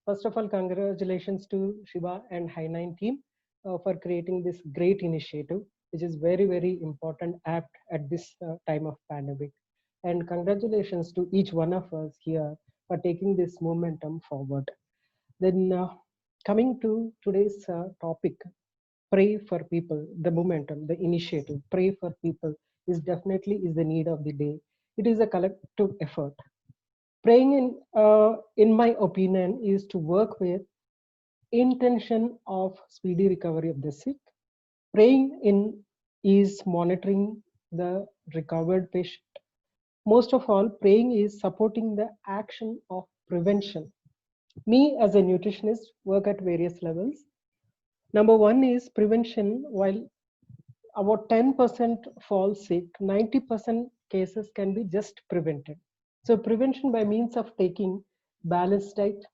First of all, congratulations to Shiva and Hi9 team for creating this great initiative, which is very, very important, apt at this time of pandemic. And congratulations to each one of us here for taking this momentum forward. Then coming to today's topic, pray for people, the momentum, the initiative, pray for people is definitely is the need of the day. It is a collective effort. Praying, in my opinion, is to work with intention of speedy recovery of the sick. Praying in is monitoring the recovered patient. Most of all, praying is supporting the action of prevention. Me as a nutritionist work at various levels. Number one is prevention. While about 10% fall sick, 90% cases can be just prevented. So prevention by means of taking balanced diet,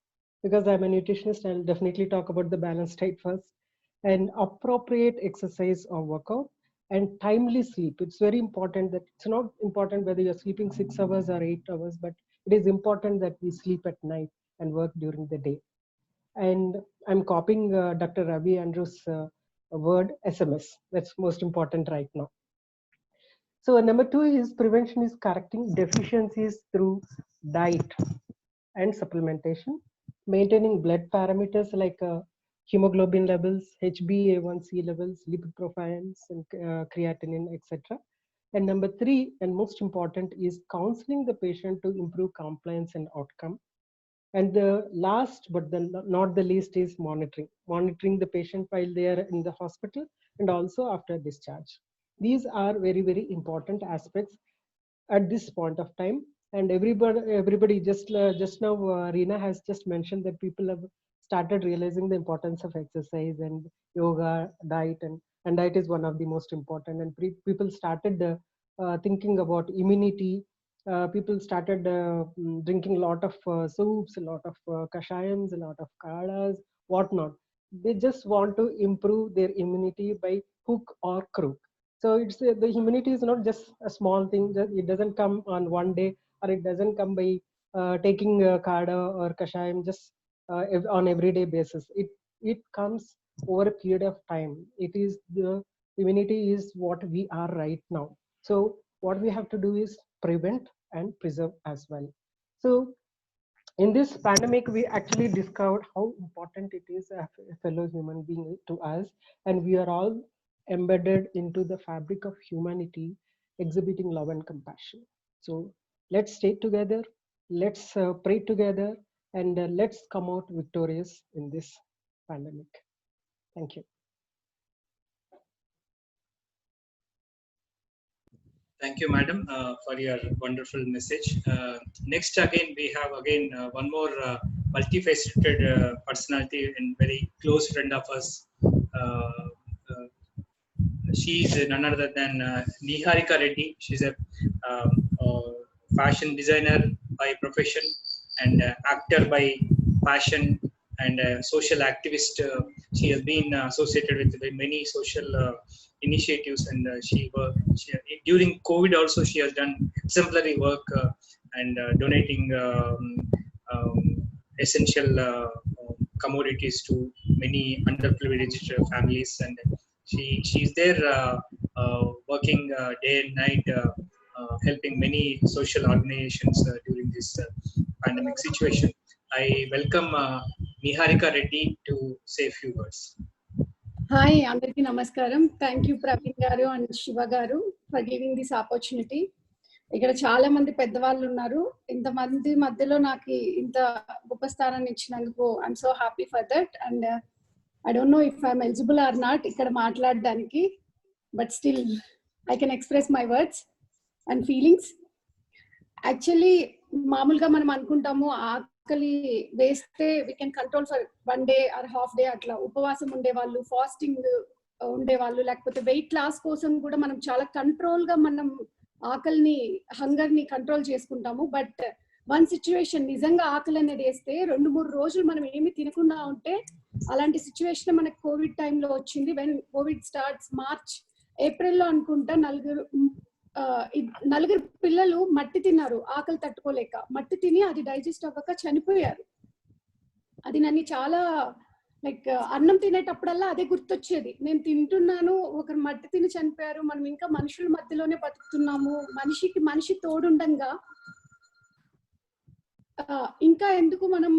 because I'm a nutritionist, I'll definitely talk about the balanced diet first, and appropriate exercise or workout, and timely sleep. It's very important that it's not important whether you're sleeping 6 hours or 8 hours, but it is important that we sleep at night and work during the day. And I'm copying Dr. Ravi Andrews' word SMS. That's most important right now. So number two is prevention is correcting deficiencies through diet and supplementation, maintaining blood parameters like hemoglobin levels, HbA1c levels, lipid profiles, and creatinine, etc. And number three, and most important, is counseling the patient to improve compliance and outcome. And the last, but not the least, is monitoring the patient while they are in the hospital and also after discharge. These are very, very important aspects at this point of time. And everybody just now, Reena has just mentioned that people have started realizing the importance of exercise and yoga, diet, and diet is one of the most important. And people started thinking about immunity. People started drinking a lot of soups, a lot of kashayams, a lot of kadas, whatnot. They just want to improve their immunity by hook or crook. So it's the immunity is not just a small thing. It doesn't come on one day, or it doesn't come by taking kada or kashayam just on everyday basis. It comes over a period of time. It is the immunity is what we are right now. So what we have to do is prevent and preserve as well. So In this pandemic, we actually discovered how important it is a fellow human being to us, and we are all embedded into the fabric of humanity, exhibiting love and compassion. So let's stay together, let's pray together, and let's come out victorious in this pandemic. Thank you. Thank you, madam, for your wonderful message. Next, again, we have one more multifaceted personality and very close friend of us. She is none other than Nihari Karedi. She's a fashion designer by profession and actor by passion and social activist. She has been associated with many social initiatives, and she during COVID also she has done exemplary work and donating essential commodities to many underprivileged families, and she's there working day and night, helping many social organizations during this pandemic situation. I welcome Nihari Karedi to say a few words. Hi, Andarki Namaskaram. Thank you, Praveen Garu and Shiva Garu, for giving this opportunity. ఇక్కడ చాలా మంది పెద్దవాళ్ళు ఉన్నారు. ఇంతమంది మధ్యలో నాకు ఇంత గొప్ప స్థానాన్ని ఇచ్చినందుకు I'm so happy for that. And I don't know if I'm eligible are not ఇక్కడ మాట్లాడడానికి, but still I can express my words and feelings. Actually మామూలుగా మనం అనుకుంటాము ఆకలి వేస్తే we can control for 1 day or half day, అట్లా ఉపవాసం ఉండేవాళ్ళు, ఫాస్టింగ్ ఉండేవాళ్ళు, లేకపోతే వెయిట్ లాస్ కోసం కూడా మనం చాలా కంట్రోల్ గా మనం ఆకలిని, హంగర్ ని కంట్రోల్ చేసుకుంటాము. బట్ వన్ సిచ్యువేషన్ నిజంగా ఆకలి అనేది వేస్తే 2-3 రోజులు మనం ఏమి తినకుండా ఉంటే, అలాంటి సిచ్యువేషన్ మనకు కోవిడ్ టైంలో వచ్చింది. వెన్ కోవిడ్ స్టార్ట్స్ మార్చ్ ఏప్రిల్లో అనుకుంటా, 4 పిల్లలు మట్టి తిన్నారు ఆకలి తట్టుకోలేక. మట్టి తిని అది డైజెస్ట్ అవ్వక చనిపోయారు. అది నన్ను చాలా లైక్ అన్నం తినేటప్పుడల్లా అదే గుర్తొచ్చేది. నేను తింటున్నాను, ఒకరు మట్టి తిని చనిపోయారు, మనం ఇంకా మనుషుల మధ్యలోనే బతుకుతున్నాము, మనిషికి మనిషి తోడుండంగా ఇంకా ఎందుకు మనం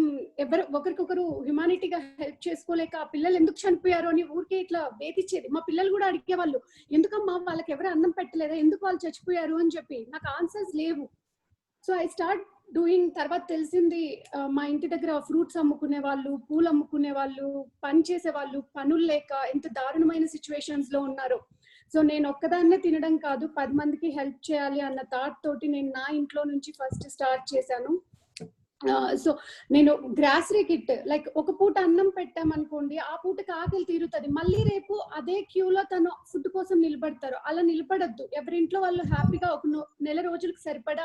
ఒకరికొకరు హ్యుమానిటీగా హెల్ప్ చేసుకోలేక ఆ పిల్లలు ఎందుకు చనిపోయారు అని ఊరికే ఇట్లా వేధించేది. మా పిల్లలు కూడా అడిగేవాళ్ళు, ఎందుకమ్మా వాళ్ళకి ఎవరు అన్నం పెట్టలేదా, ఎందుకు వాళ్ళు చచ్చిపోయారు అని చెప్పి. నాకు ఆన్సర్స్ లేవు. So I start doing. తర్వాత తెలిసింది మా ఇంటి దగ్గర ఫ్రూట్స్ అమ్ముకునే వాళ్ళు, పూలు అమ్ముకునే వాళ్ళు, పని చేసే వాళ్ళు పనులు లేక ఎంత దారుణమైన సిచ్యువేషన్స్ లో ఉన్నారు. సో నేను ఒక్కదాన్నే తినడం కాదు, 10 మందికి హెల్ప్ చేయాలి అన్న థాట్ తోటి నేను నా ఇంట్లో నుంచి ఫస్ట్ స్టార్ట్ చేశాను. సో నేను గ్రాసరీ కిట్, లైక్ ఒక పూట అన్నం పెట్టామనుకోండి, ఆ పూటకి ఆకలి తీరుతుంది, మళ్ళీ రేపు అదే క్యూలో తను ఫుడ్ కోసం నిలబడతారు. అలా నిలబడద్దు. ఎవరింట్లో వాళ్ళు హ్యాపీగా ఒక నెల రోజులకు సరిపడా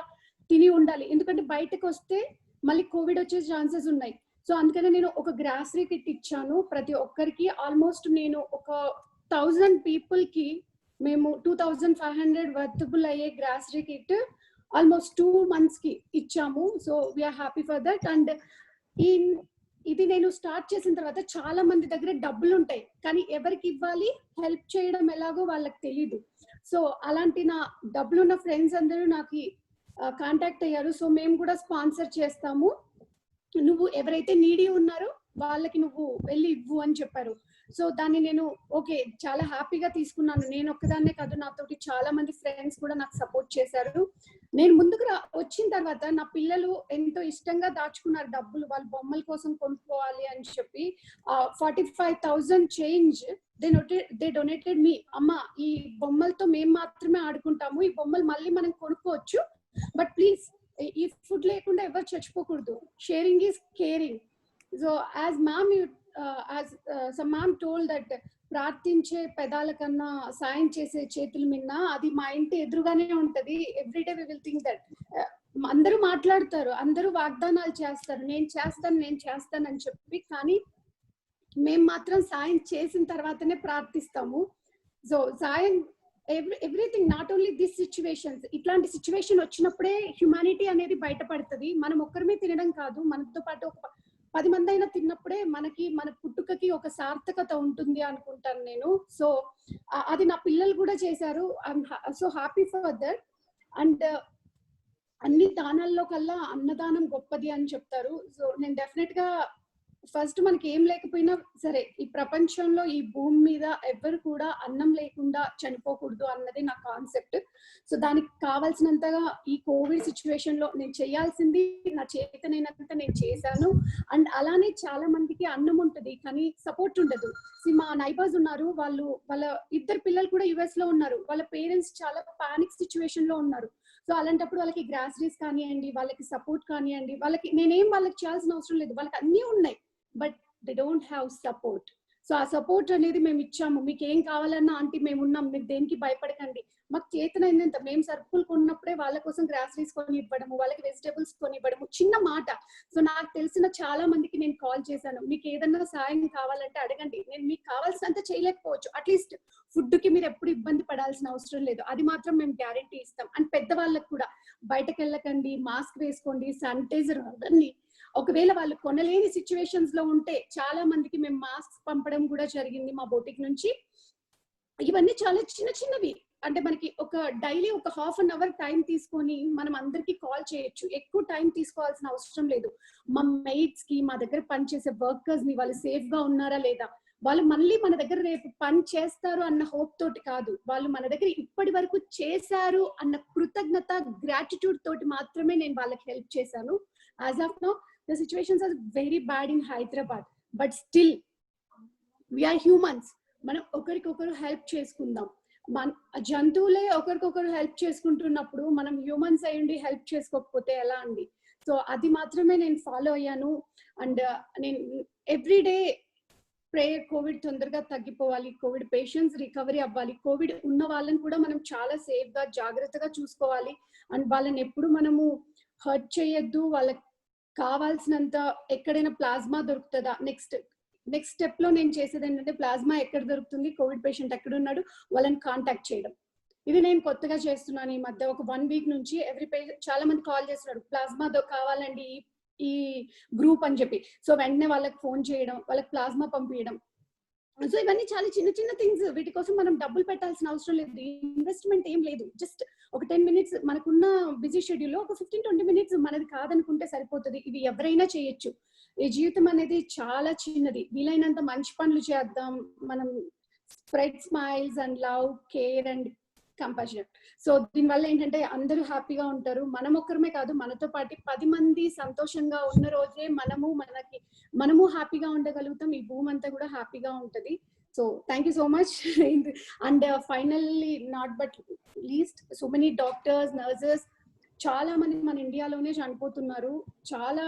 తిని ఉండాలి. ఎందుకంటే బయటకు వస్తే మళ్ళీ కోవిడ్ వచ్చే ఛాన్సెస్ ఉన్నాయి. సో అందుకనే నేను ఒక గ్రాసరీ కిట్ ఇచ్చాను ప్రతి ఒక్కరికి. ఆల్మోస్ట్ నేను ఒక 1000 people కి మేము 2500 వర్తబుల్ అయ్యే గ్రాసరీ కిట్ ఆల్మోస్ట్ 2 months కి ఇచ్చాము. So we are happy for that. And ఇది నేను స్టార్ట్ చేసిన తర్వాత చాలా మంది దగ్గర డబ్బులు ఉంటాయి, కానీ ఎవరికి ఇవ్వాలి, హెల్ప్ చేయడం ఎలాగో వాళ్ళకి తెలీదు. సో అలాంటి నా డబ్బులున్న ఫ్రెండ్స్ అందరూ నాకు కాంటాక్ట్ అయ్యారు. సో మేము కూడా స్పాన్సర్ చేస్తాము, నువ్వు ఎవరైతే నీడీ ఉన్నారో వాళ్ళకి నువ్వు వెళ్ళి ఇవ్వు అని చెప్పారు. సో దాన్ని నేను ఓకే చాలా హ్యాపీగా తీసుకున్నాను. నేను ఒక్కదాన్నే కాదు, నాతోటి చాలా మంది ఫ్రెండ్స్ కూడా నాకు సపోర్ట్ చేశారు. నేను ముందుకు వచ్చిన తర్వాత నా పిల్లలు ఎంతో ఇష్టంగా దాచుకున్నారు డబ్బులు, వాళ్ళ బొమ్మల కోసం కొనుక్కోవాలి అని చెప్పి. 45,000 చేంజ్ దే డొనేటెడ్ మీ. అమ్మ ఈ బొమ్మలతో మేము మాత్రమే ఆడుకుంటాము, ఈ బొమ్మలు మళ్ళీ మనం కొనుక్కోవచ్చు, బట్ ప్లీజ్ ఈ ఫుడ్ లేకుండా ఎవరు చచ్చిపోకూడదు. Sharing is caring. So as ma'am some ma'am told that ప్రార్థించే పెదాల కన్నా సాయం చేసే చేతుల మిన్న, అది మా ఇంటి ఎదురుగానే ఉంటది. Everyday we will think that. అందరూ మాట్లాడతారు, అందరూ వాగ్దానాలు చేస్తారు, నేను చేస్తాను అని చెప్పి, కానీ మేము మాత్రం సాయం చేసిన తర్వాతనే ప్రార్థిస్తాము. సో సాయం everything, not only this situations. ఇట్లాంటి సిచ్యువేషన్ వచ్చినప్పుడే హ్యుమానిటీ అనేది బయటపడుతుంది. మనం ఒక్కరిమే తినడం కాదు, మనతో పాటు ఒక 10 మంది అయినా తిన్నప్పుడే మనకి మన పుట్టుకకి ఒక సార్థకత ఉంటుంది అనుకుంటాను నేను. సో అది నా పిల్లలు కూడా చేశారు. I'm so happy for that. And అన్ని దానాల్లో కల్లా అన్నదానం గొప్పది అని చెప్తారు. సో నేను డెఫినెట్ గా ఫస్ట్ మనకి ఏం లేకపోయినా సరే ఈ ప్రపంచంలో ఈ భూమి మీద ఎవ్వరు కూడా అన్నం లేకుండా చనిపోకూడదు అన్నది నా కాన్సెప్ట్. సో దానికి కావాల్సినంతగా ఈ కోవిడ్ సిచ్యువేషన్ లో నేను చేయాల్సింది నా చేతనైనంత నేను చేశాను. అండ్ అలానే చాలా మందికి అన్నం ఉంటుంది కానీ సపోర్ట్ ఉండదు. మా నైబర్స్ ఉన్నారు, వాళ్ళ ఇద్దరు పిల్లలు కూడా యుఎస్ లో ఉన్నారు, వాళ్ళ పేరెంట్స్ చాలా పానిక్ సిచ్యువేషన్ లో ఉన్నారు. సో అలాంటప్పుడు వాళ్ళకి గ్రాసరీస్ కానివ్వండి, వాళ్ళకి సపోర్ట్ కానివ్వండి, వాళ్ళకి వాళ్ళకి చేయాల్సిన అవసరం లేదు, వాళ్ళకి అన్నీ ఉన్నాయి, but they don't have support. So ఆ సపోర్ట్ అనేది మేము ఇచ్చాము. మీకు ఏం కావాలన్నా ఆంటీ మేము ఉన్నాం, మీరు దేనికి భయపడకండి. మాకు చేతనైనంత మేము సరుకులు కొన్నప్పుడే వాళ్ళ కోసం గ్రాసరీస్ కొని ఇవ్వడము, వాళ్ళకి వెజిటేబుల్స్ కొని ఇవ్వడము, చిన్న మాట. సో నాకు తెలిసిన చాలా మందికి నేను కాల్ చేశాను, మీకు ఏదన్నా సాయం కావాలంటే అడగండి, నేను మీకు కావాల్సినంత చేయలేకపోవచ్చు, అట్లీస్ట్ ఫుడ్ కి మీరు ఎప్పుడు ఇబ్బంది పడాల్సిన అవసరం లేదు, అది మాత్రం మేము గ్యారంటీ ఇస్తాం. అండ్ పెద్దవాళ్ళకి కూడా బయటకు వెళ్ళకండి, మాస్క్ వేసుకోండి, శానిటైజర్ వాడండి. ఒకవేళ వాళ్ళు కొనలేని సిచ్యువేషన్స్ లో ఉంటే చాలా మందికి మేము మాస్క్ పంపడం కూడా జరిగింది మా బొటిక్ నుంచి. ఇవన్నీ చాలా చిన్న చిన్నవి, అంటే మనకి ఒక డైలీ ఒక హాఫ్ అన్ అవర్ టైం తీసుకొని మనం అందరికి కాల్ చేయొచ్చు, ఎక్కువ టైం తీసుకోవాల్సిన అవసరం లేదు. మా మెయిట్స్ కి, మా దగ్గర పనిచేసే వర్కర్స్ ని వాళ్ళు సేఫ్ గా ఉన్నారా లేదా, వాళ్ళు మళ్ళీ మన దగ్గర రేపు పని చేస్తారు అన్న హోప్ తోటి కాదు, వాళ్ళు మన దగ్గర ఇప్పటి వరకు చేశారు అన్న కృతజ్ఞత, గ్రాటిట్యూడ్ తోటి మాత్రమే నేను వాళ్ళకి హెల్ప్ చేశాను. As of now the situations are very bad in Hyderabad, but still we are humans. మనం ఒకరికొకరు హెల్ప్ చేసుకుందాం. జంతువులే ఒకరికొకరు హెల్ప్ చేసుకుంటున్నప్పుడు మనం హ్యూమన్స్ అయ్యండి హెల్ప్ చేసుకోకపోతే ఎలా అండి? సో అది మాత్రమే నేను ఫాలో అయ్యాను. అండ్ నేను ఎవ్రీడే ప్రేయర్, కోవిడ్ తొందరగా తగ్గిపోవాలి, కోవిడ్ పేషెంట్స్ రికవరీ అవ్వాలి, కోవిడ్ ఉన్న వాళ్ళని కూడా మనం చాలా సేఫ్ గా జాగ్రత్తగా చూసుకోవాలి. అండ్ వాళ్ళని ఎప్పుడు మనము హర్ట్ చేయొద్దు. వాళ్ళకి కావాల్సినంత ఎక్కడైనా ప్లాస్మా దొరుకుతుందా, నెక్స్ట్ స్టెప్ లో నేను చేసేది ఏంటంటే ప్లాస్మా ఎక్కడ దొరుకుతుంది, కోవిడ్ పేషెంట్ ఎక్కడ ఉన్నాడు, వాళ్ళని కాంటాక్ట్ చేయడం. ఇది నేను కొత్తగా చేస్తున్నాను ఈ మధ్య ఒక 1 వీక్ నుంచి. ఎవ్రీ పేషెంట్ చాలా మంది కాల్ చేస్తున్నాడు, ప్లాస్మా కావాలండి ఈ గ్రూప్ అని చెప్పి. సో వెంటనే వాళ్ళకి ఫోన్ చేయడం, వాళ్ళకి ప్లాస్మా పంపించడం. సో ఇవన్నీ చాలా చిన్న చిన్న థింగ్స్, వీటి కోసం మనం డబ్బులు పెట్టాల్సిన అవసరం లేదు, ఇన్వెస్ట్మెంట్ ఏం లేదు. జస్ట్ ఒక 10 minutes మనకున్న బిజీ షెడ్యూల్ లో ఒక 15-20 minutes మనది కాదనుకుంటే సరిపోతుంది. ఇవి ఎవరైనా చేయొచ్చు. ఈ జీవితం అనేది చాలా చిన్నది, వీలైనంత మంచి పనులు చేద్దాం. మనం spread smiles and love, care and compassion. So దీనివల్ల ఏంటంటే అందరూ హ్యాపీగా ఉంటారు. మనం ఒక్కరమే కాదు, మనతో పాటు 10 మంది సంతోషంగా ఉన్న రోజే మనము హ్యాపీగా ఉండగలుగుతాం, ఈ భూమి అంతా కూడా హ్యాపీగా ఉంటది. So thank you so much. And finally not but least, so many doctors, nurses చాలా మంది మన ఇండియాలోనే చనిపోతున్నారు. చాలా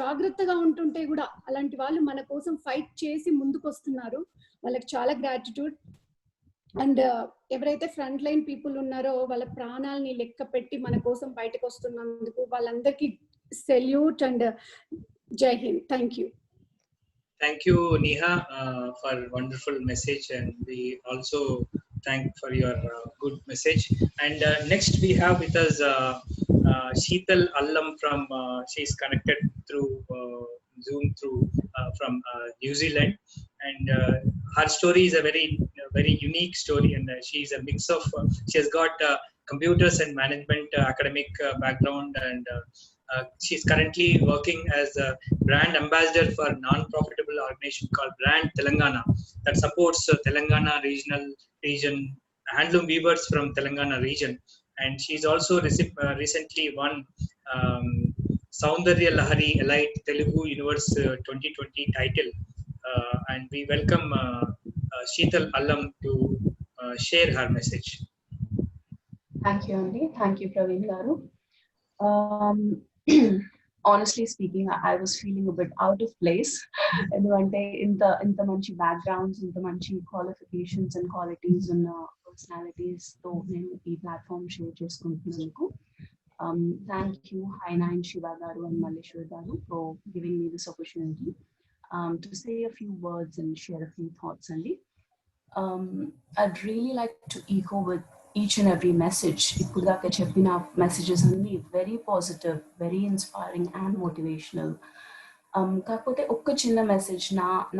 జాగ్రత్తగా ఉంటుంటే కూడా అలాంటి వాళ్ళు మన కోసం ఫైట్ చేసి ముందుకు వస్తున్నారు. వాళ్ళకి చాలా గ్రాటిట్యూడ్. అండ్ ఎవరైతే ఫ్రంట్ లైన్ పీపుల్ ఉన్నారో వాళ్ళ ప్రాణాలని లెక్క పెట్టి మన కోసం బయటకు వస్తున్నందుకు వాళ్ళందరికీ సెల్యూట్ అండ్ జై Hind. Thank you. Thank you, Neha, for wonderful message, and we also thank for your good message. And next we have with us Sheetal Allam from, she's connected through Zoom from New Zealand, and her story is a very unique story, and she's a mix of, she has got computers and management academic background, and she's currently working as a brand ambassador for a non-profitable organization called Brand Telangana that supports Telangana region handloom weavers from Telangana region. And she's also recently won Saundarya Lahari Elite Telugu Universe 2020 title. And we welcome Sheetal Allam to share her message. Thank you, Andy. Thank you, Praveen Garu. Honestly speaking, I was feeling a bit out of place. ఎందుకంటే ఇంత మంచి backgrounds, ఇంత మంచి qualifications and qualities ఉన్న personalities తో నేను ఈ platform share చేసుకుంటున్నందుకు thank you Hi9 Shiva garu and Malleshwar garu for giving me this opportunity to say a few words and share a few thoughts. Andy, I'd really like to echo with each and every message. ఇప్పుడు దాకా చెప్పిన messages అన్ని very positive, very inspiring and motivational. కాకపోతే ఒక్క చిన్న message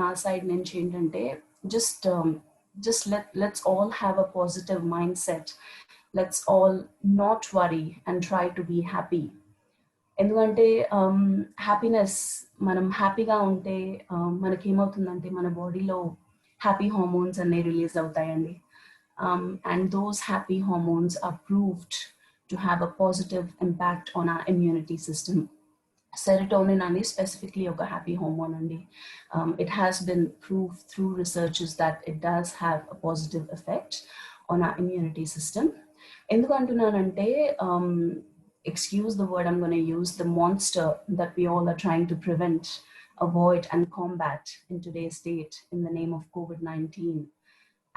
నా side నుంచి ఏంటంటే, just let's all have a positive mindset. let's all not worry and try to be happy. ఎందుకంటే హ్యాపీనెస్, మనం హ్యాపీగా ఉంటే మనకేమవుతుందంటే మన బాడీలో హ్యాపీ హార్మోన్స్ అన్నీ రిలీజ్ అవుతాయండి. And those happy hormones are proved to have a positive impact on our immunity system. Serotonin andi specifically oka happy hormone andi. It has been proved through researches that it does have a positive effect on our immunity system. Enduku antunnanante, excuse the word I'm going to use, the monster that we all are trying to prevent, avoid and combat in today's date in the name of COVID-19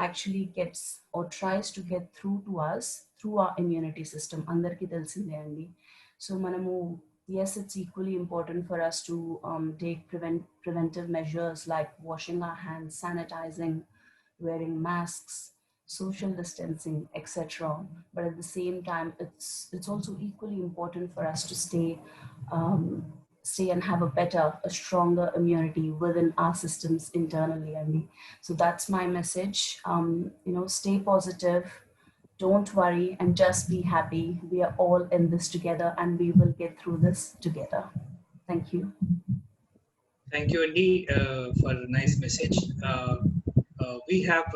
actually gets or tries to get through to us through our immunity system. Andarki telisinde andi. So manamu, yes, it's equally important for us to take preventive measures like washing our hands, sanitizing, wearing masks, social distancing, etc. But at the same time, it's also equally important for us to stay and have a stronger immunity within our systems internally. So that's my message. Stay positive, don't worry, and just be happy. We are all in this together and we will get through this together. Thank you. Thank you, Andy, for a nice message. We have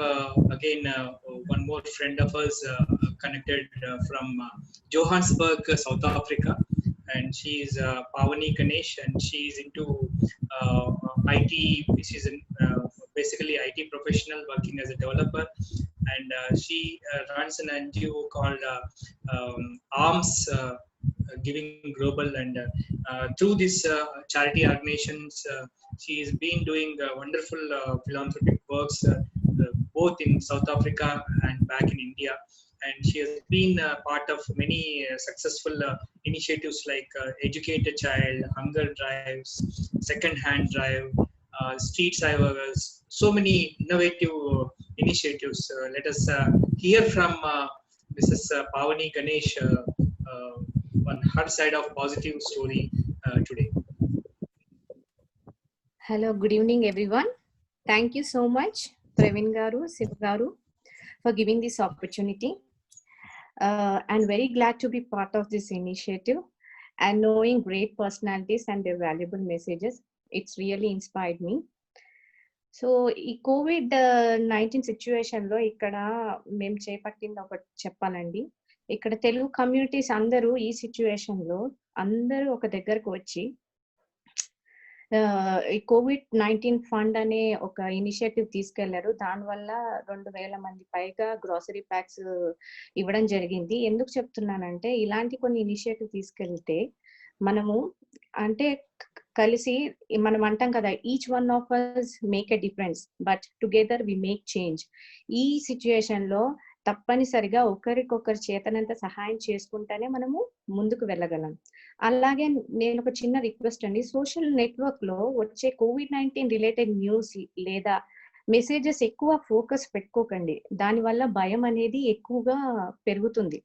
again one more friend of us connected from Johannesburg, South Africa, and she is Pavani Ganesh, and she is into IT. She's basically IT professional working as a developer, and she runs an NGO called Arms Giving Global, and through this charity organizations, she has been doing wonderful philanthropic works both in South Africa and back in India. And she has been part of many successful initiatives like Educate a Child, Hunger Drives, Second Hand Drive, Street Savers, so many innovative initiatives. Let us hear from Mrs. Pavani Ganesh on her side of positive story today. Hello, good evening, everyone. Thank you so much, Praveen Garu, Siva Garu, for giving this opportunity. I'm very glad to be part of this initiative and knowing great personalities and their valuable messages. It's really inspired me. So ఈ COVID-19 సిచ్యువేషన్లో ఇక్కడ మేము చేపట్టింది ఒకటి చెప్పాలండి. ఇక్కడ Telugu communities అందరూ ఈ సిచ్యువేషన్లో అందరూ ఒక దగ్గరకు వచ్చి ఈ COVID-19 ఫండ్ అనే ఒక ఇనిషియేటివ్ తీసుకెళ్లారు. దానివల్ల 2,000 మంది పైగా గ్రాసరీ ప్యాక్స్ ఇవ్వడం జరిగింది. ఎందుకు చెప్తున్నానంటే ఇలాంటి కొన్ని ఇనిషియేటివ్ తీసుకెళ్తే మనము అంటే కలిసి మనం అంటాం కదా, each one of us make a difference but together we make change. ఈ సిచ్యుయేషన్ లో తప్పనిసరిగా ఒకరికొకరు చేతనంత సహాయం చేసుకుంటేనే మనము ముందుకు వెళ్ళగలం. అలాగే నేను ఒక చిన్న రిక్వెస్ట్ అండి, సోషల్ నెట్వర్క్ లో వచ్చే COVID-19 రిలేటెడ్ న్యూస్ లేదా మెసేజెస్ ఎక్కువ ఫోకస్ పెట్టుకోకండి. దానివల్ల భయం అనేది ఎక్కువగా పెరుగుతుంది.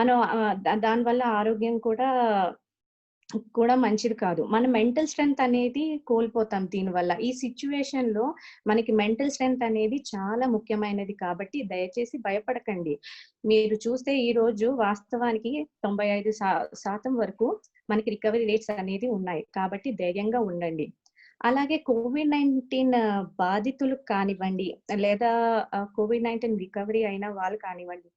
మనం దానివల్ల ఆరోగ్యం కూడా మంచిది కాదు. మన మెంటల్ స్ట్రెంగ్త్ అనేది కోల్పోతాం దీనివల్ల. ఈ సిచ్యువేషన్ లో మనకి మెంటల్ స్ట్రెంగ్త్ అనేది చాలా ముఖ్యమైనది కాబట్టి దయచేసి భయపడకండి. మీరు చూస్తే ఈ రోజు వాస్తవానికి 95% వరకు మనకి రికవరీ రేట్స్ అనేది ఉన్నాయి కాబట్టి ధైర్యంగా ఉండండి. అలాగే COVID-19 బాధితులు కానివ్వండి లేదా COVID-19 రికవరీ అయిన వాళ్ళు కానివ్వండి,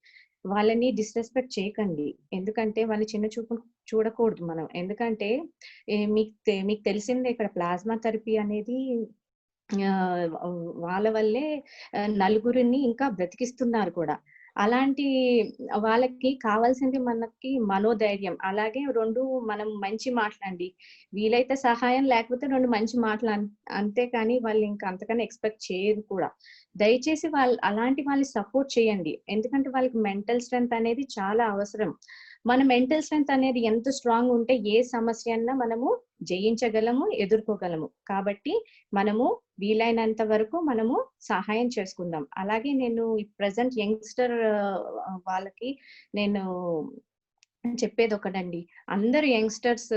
వాళ్ళని డిస్రెస్పెక్ట్ చేయకండి. ఎందుకంటే వాళ్ళని చిన్న చూపు చూడకూడదు మనం. ఎందుకంటే మీకు తెలిసిందే ఇక్కడ ప్లాస్మా థెరపీ అనేది వాళ్ళ వల్లే నలుగురిని ఇంకా బ్రతికిస్తున్నారు కూడా. అలాంటి వాళ్ళకి కావాల్సింది మనకి మనోధైర్యం. అలాగే 2 మనం మంచి మాట్లాడండి, వీలైతే సహాయం, లేకపోతే 2 మంచి మాటలు అంతే కానీ వాళ్ళు ఇంకా అంతకన్నా ఎక్స్పెక్ట్ చేయరు కూడా. దయచేసి అలాంటి వాళ్ళని సపోర్ట్ చేయండి. ఎందుకంటే వాళ్ళకి మెంటల్ స్ట్రెంగ్త్ అనేది చాలా అవసరం. మన మెంటల్ స్ట్రెంగ్త్ అనేది ఎంత స్ట్రాంగ్ ఉంటే ఏ సమస్య అన్నా మనము జయించగలము, ఎదుర్కోగలము. కాబట్టి మనము వీలైనంత వరకు మనము సహాయం చేసుకుందాం. అలాగే నేను ఈ ప్రెసెంట్ యంగ్స్టర్ వాళ్ళకి నేను చెప్పేది ఒకటండి, అందరు యంగ్స్టర్స్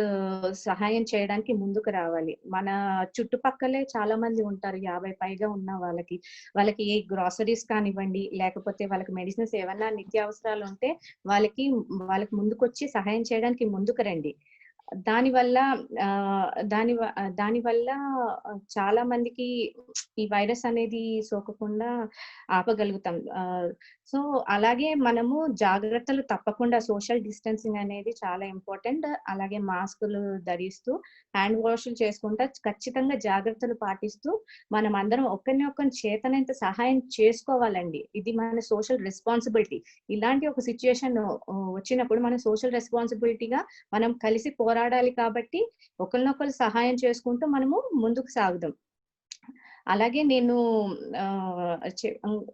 సహాయం చేయడానికి ముందుకు రావాలి. మన చుట్టుపక్కలే చాలా మంది ఉంటారు, 50 పైగా ఉన్న వాళ్ళకి గ్రాసరీస్ కానివ్వండి, లేకపోతే వాళ్ళకి మెడిసిన్స్ ఏమన్నా నిత్యావసరాలు ఉంటే వాళ్ళకి ముందుకొచ్చి సహాయం చేయడానికి ముందుకు రండి. దానివల్ల దానివల్ల చాలా మందికి ఈ వైరస్ అనేది సోకకుండా ఆపగలుగుతాం. సో అలాగే మనము జాగ్రత్తలు తప్పకుండా, సోషల్ డిస్టెన్సింగ్ అనేది చాలా ఇంపార్టెంట్. అలాగే మాస్కులు ధరిస్తూ, హ్యాండ్ వాష్లు చేసుకుంటా ఖచ్చితంగా జాగ్రత్తలు పాటిస్తూ మనం అందరం ఒకరిని చేతనంత సహాయం చేసుకోవాలండి. ఇది మన సోషల్ రెస్పాన్సిబిలిటీ. ఇలాంటి ఒక సిచ్యుయేషన్ వచ్చినప్పుడు మన సోషల్ రెస్పాన్సిబిలిటీగా మనం కలిసి పోరాడాలి. కాబట్టి ఒకరినొకరు సహాయం చేసుకుంటూ మనము ముందుకు సాగుదాం. అలాగే నేను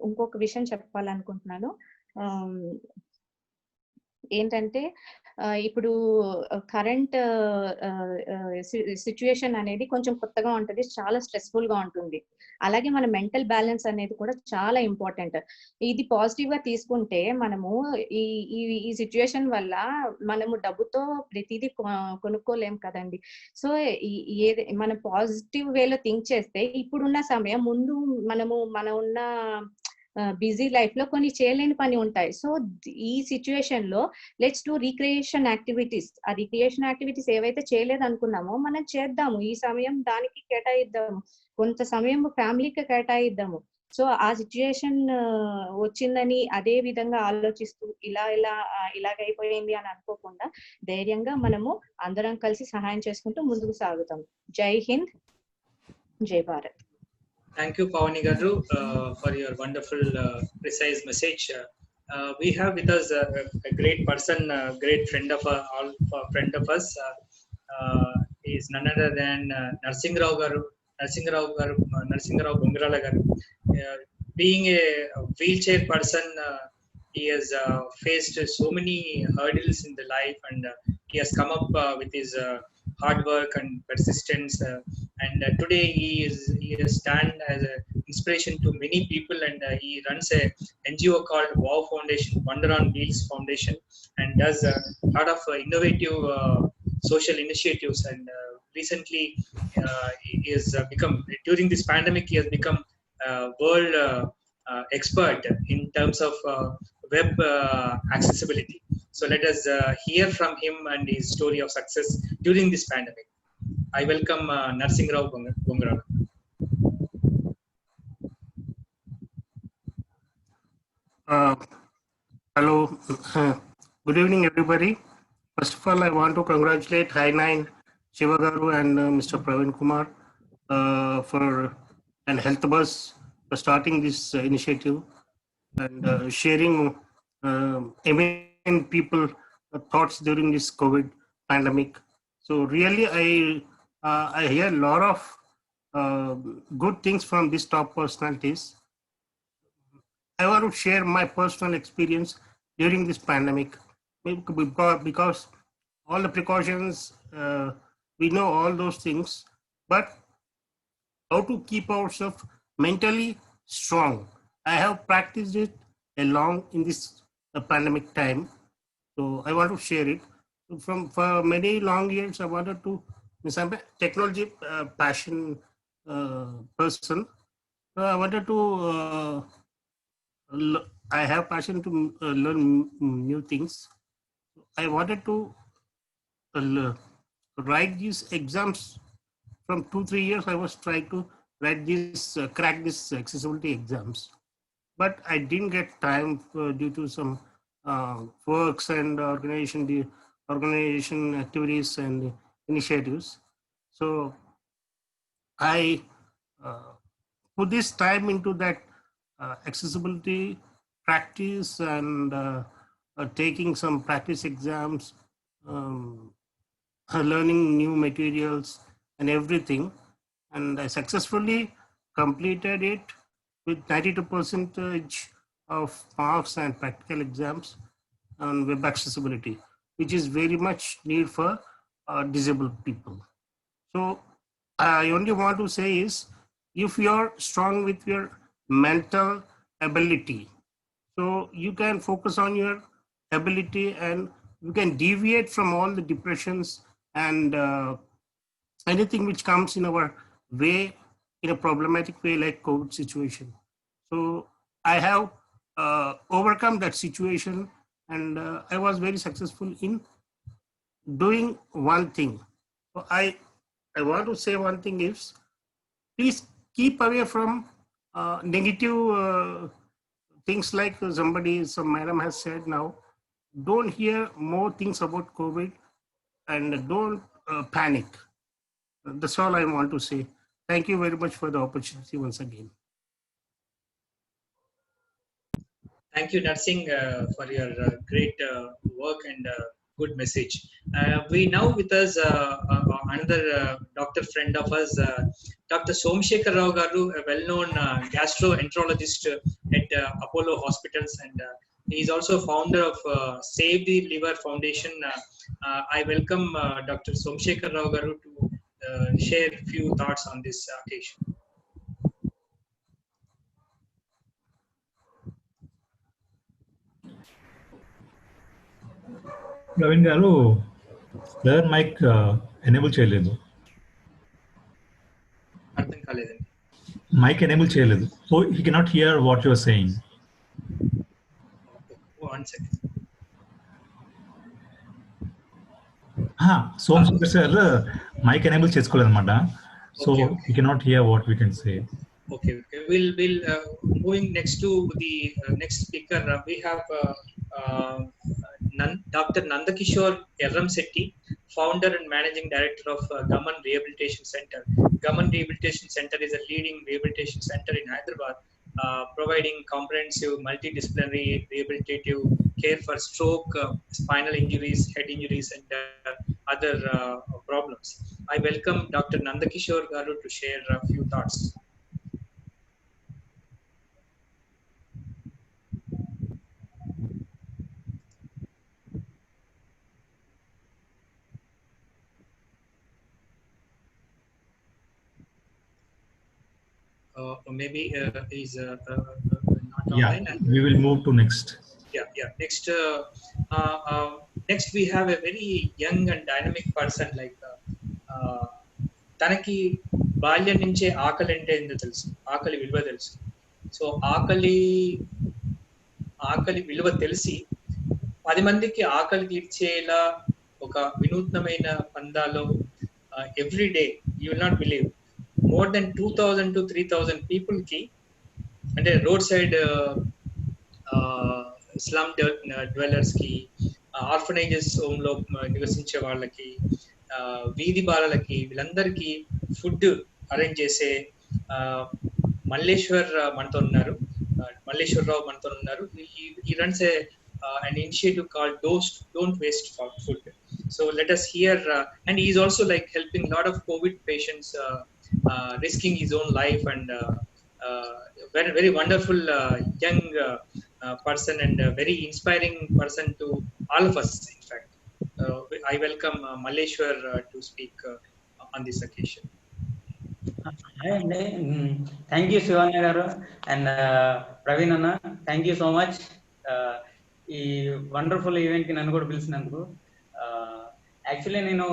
ఇంకొక విషయం చెప్పాలనుకుంటున్నాను. ఏంటంటే ఇప్పుడు కరెంట్ సిచ్యుయేషన్ అనేది కొంచెం కొత్తగా ఉంటుంది, చాలా స్ట్రెస్ఫుల్ గా ఉంటుంది. అలాగే మన మెంటల్ బ్యాలెన్స్ అనేది కూడా చాలా ఇంపార్టెంట్. ఇది పాజిటివ్ గా తీసుకుంటే మనము ఈ సిచ్యుయేషన్ వల్ల మనము డబ్బుతో ప్రతిదీ కొనుక్కోలేం కదండి. సో మనం పాజిటివ్ వేలో థింక్ చేస్తే ఇప్పుడున్న సమయం, ముందు మన ఉన్న బిజీ లైఫ్ లో కొన్ని చేయలేని పని ఉంటాయి. సో ఈ సిచ్యుయేషన్ లో లెట్స్ డూ రీక్రియేషన్ యాక్టివిటీస్. ఆ రీక్రియేషన్ యాక్టివిటీస్ ఏవైతే చేయలేదు అనుకున్నామో మనం చేద్దాము. ఈ సమయం దానికి కేటాయిద్దాము, కొంత సమయం ఫ్యామిలీకి కేటాయిద్దాము. సో ఆ సిచ్యుయేషన్ వచ్చిందని అదే విధంగా ఆలోచిస్తూ ఇలాగైపోయింది అని అనుకోకుండా ధైర్యంగా మనము అందరం కలిసి సహాయం చేసుకుంటూ ముందుకు సాగుతాం. జై హింద్, జై Bharat. Thank you, Pavani Garu, for your wonderful, precise message. We have with us a great person, great friend of us. He is none other than Narsingrao Bongrala Garu. Being a wheelchair person, he has faced so many hurdles in the life, and he has come up with his hard work and persistence, and today he has stand as an inspiration to many people, and he runs a NGO called WOW Foundation, Wonder on Wheels Foundation, and does a lot of innovative social initiatives. And recently he has become, during this pandemic, he has become world expert in terms of web accessibility. So let us hear from him and his story of success during this pandemic. I welcome Narsingrao Bongrala. Hello, good evening, everybody. First of all, I want to congratulate Hi9, Shiva Garu, and Mr. Praveen Kumar and Health Bus for starting this initiative and sharing eminent people thoughts during this COVID pandemic. So really, I hear a lot of good things from these top personalities. I want to share my personal experience during this pandemic because all the precautions, we know all those things, but how to keep ourselves mentally strong. I have practiced it along in this pandemic time, so I want to share it. For many long years, I wanted to, I'm a technology passion person. So I wanted to, I have passion to learn new things. I wanted to write these exams. From 2-3 years, I was trying to write this, crack this accessibility exams, but I didn't get time due to some works and organization activities and initiatives. So I put this time into that accessibility practice and taking some practice exams, learning new materials and everything. And I successfully completed it with 92% of marks and practical exams on web accessibility, which is very much need for disabled people. So I only want to say is, if you're strong with your mental ability, so you can focus on your ability and we can deviate from all the depressions and anything which comes in our way in a problematic way like COVID situation. So I have overcome that situation, and I was very successful in doing one thing. So I want to say one thing is, please keep away from negative things like some madam has said now. Don't hear more things about COVID and don't panic. That's all I want to say. Thank you very much for the opportunity once again. Thank you, Narsing, for your great work and good message. We now with us another doctor friend of us, Dr. Somshekhar Rao Garu, a well-known gastroenterologist at Apollo Hospitals, and he is also founder of Save the Liver Foundation. I welcome Dr. Somshekhar Rao Garu to share a few thoughts on this occasion. Praveen గారు brother mic enable చేయలేదు. అర్థం కాలేదండి. Mic enable చేయలేదు. So he cannot hear what you are saying. One second. Somashekar sir mic enable చేసుకోలేదన్నమాట. So he cannot hear what we can say. Okay. We'll moving next to the next speaker. We have Dr. Nandakishore Erramsetti, founder and managing director of Gaman Rehabilitation Center. Gaman Rehabilitation Center is a leading rehabilitation center in Hyderabad, providing comprehensive multidisciplinary rehabilitative care for stroke, spinal injuries, head injuries, and other problems. I welcome Dr. Nandakishore Garu to share a few thoughts. Maybe is not online. We will move to next. Next, next we have a very young and dynamic person, like తనకి బాల్యం నుంచే ఆకలి అంటే ఏంటో తెలుసు, ఆకలి విలువ తెలుసు. సో ఆకలి విలువ తెలిసి 10 మందికి ఆకలి తీర్చేలా ఒక వినూత్నమైన పందాలో every day you will not believe more than 2,000 to 3,000 people ki, అంటే రోడ్ సైడ్ స్లమ్ డ్వెల్లర్స్ కి, ఆర్ఫనైజెస్ హోమ్ లో నివసించే వాళ్ళకి, వీధి బాలలకి, వీళ్ళందరికీ ఫుడ్ అరేంజ్ చేసే మల్లేశ్వరరావు మనతో ఉన్నారు. He runs an initiative called Don't Waste Food. So let us hear, and he is also like helping a lot of COVID patients, risking his own life, and very very wonderful young person, and very inspiring person to all of us. In fact, I welcome Malleshwar to speak on this occasion. Hi, thank you Shivanya garu and Praveen anna, thank you so much. ఈ wonderful event కి నన్ను కూడా పిలిచినందుకు. Actually నేను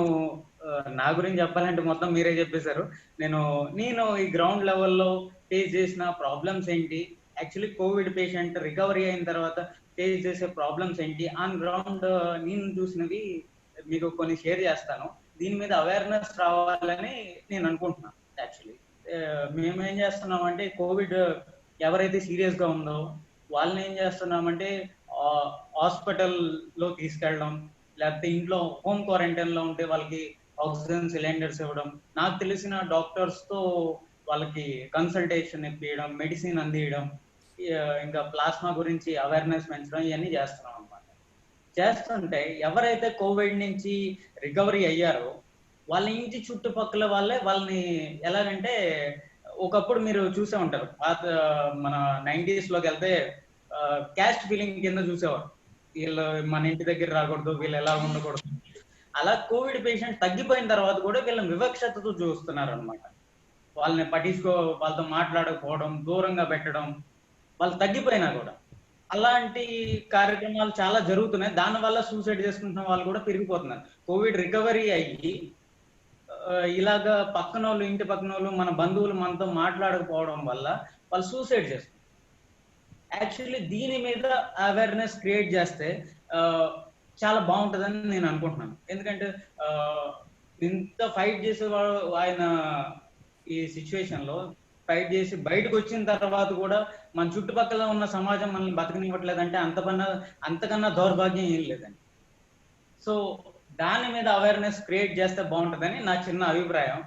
నా గురించి చెప్పాలంటే మొత్తం మీరే చెప్పేశారు. నేను ఈ గ్రౌండ్ లెవెల్లో ఫేస్ చేసిన ప్రాబ్లమ్స్ ఏంటి, యాక్చువల్లీ కోవిడ్ పేషెంట్ రికవరీ అయిన తర్వాత ఫేస్ చేసే ప్రాబ్లమ్స్ ఏంటి, ఆన్ గ్రౌండ్ నేను చూసినవి మీకు కొన్ని షేర్ చేస్తాను. దీని మీద అవేర్నెస్ రావాలని నేను అనుకుంటున్నాను. యాక్చువల్లీ మేము ఏం చేస్తున్నామంటే, కోవిడ్ ఎవరైతే సీరియస్ గా ఉందో వాళ్ళని ఏం చేస్తున్నామంటే హాస్పిటల్లో తీసుకెళ్ళడం, లేకపోతే ఇంట్లో హోమ్ క్వారంటైన్ లో ఉంటే వాళ్ళకి ఆక్సిజన్ సిలిండర్స్ ఇవ్వడం, నాకు తెలిసిన డాక్టర్స్ తో వాళ్ళకి కన్సల్టేషన్ ఇప్పించడం, మెడిసిన్ అందియడం, ఇంకా ప్లాస్మా గురించి అవేర్నెస్ పెంచడం, ఇవన్నీ చేస్తున్నాం అన్నమాట. చేస్తుంటే ఎవరైతే కోవిడ్ నుంచి రికవరీ అయ్యారో వాళ్ళ ఇంటి చుట్టుపక్కల వాళ్ళని ఎలాగంటే, ఒకప్పుడు మీరు చూసే ఉంటారు, పాత మన 90s లోకి వెళ్తే క్యాస్ట్ ఫీలింగ్ కింద చూసేవారు, వీళ్ళు మన ఇంటి దగ్గర రాకూడదు, వీళ్ళు ఎలా ఉండకూడదు. అలా కోవిడ్ పేషెంట్ తగ్గిపోయిన తర్వాత కూడా వీళ్ళని వివక్షతతో చూస్తున్నారు అనమాట. వాళ్ళని వాళ్ళతో మాట్లాడకపోవడం, దూరంగా పెట్టడం, వాళ్ళు తగ్గిపోయినా కూడా. అలాంటి కార్యక్రమాలు చాలా జరుగుతున్నాయి. దానివల్ల సూసైడ్ చేసుకుంటున్న వాళ్ళు కూడా పెరిగిపోతున్నారు. కోవిడ్ రికవరీ అయ్యి ఇలాగా పక్కనోళ్ళు, ఇంటి పక్కనోళ్ళు, మన బంధువులు మనతో మాట్లాడకపోవడం వల్ల వాళ్ళు సూసైడ్ చేసుకుంటారు. యాక్చువల్లీ దీని మీద అవేర్నెస్ క్రియేట్ చేస్తే చాలా బాగుంటుందని నేను అనుకుంటున్నాను. ఎందుకంటే ఇంత ఫైట్ చేసేవాడు ఆయన ఈ సిచ్యువేషన్ లో ఫైట్ చేసి బయటకు వచ్చిన తర్వాత కూడా మన చుట్టుపక్కల ఉన్న సమాజం మనల్ని బతకనివ్వట్లేదంటే అంతకన్నా దౌర్భాగ్యం ఏం లేదండి. సో దాని మీద అవేర్నెస్ క్రియేట్ చేస్తే బాగుంటుందని నా చిన్న అభిప్రాయం.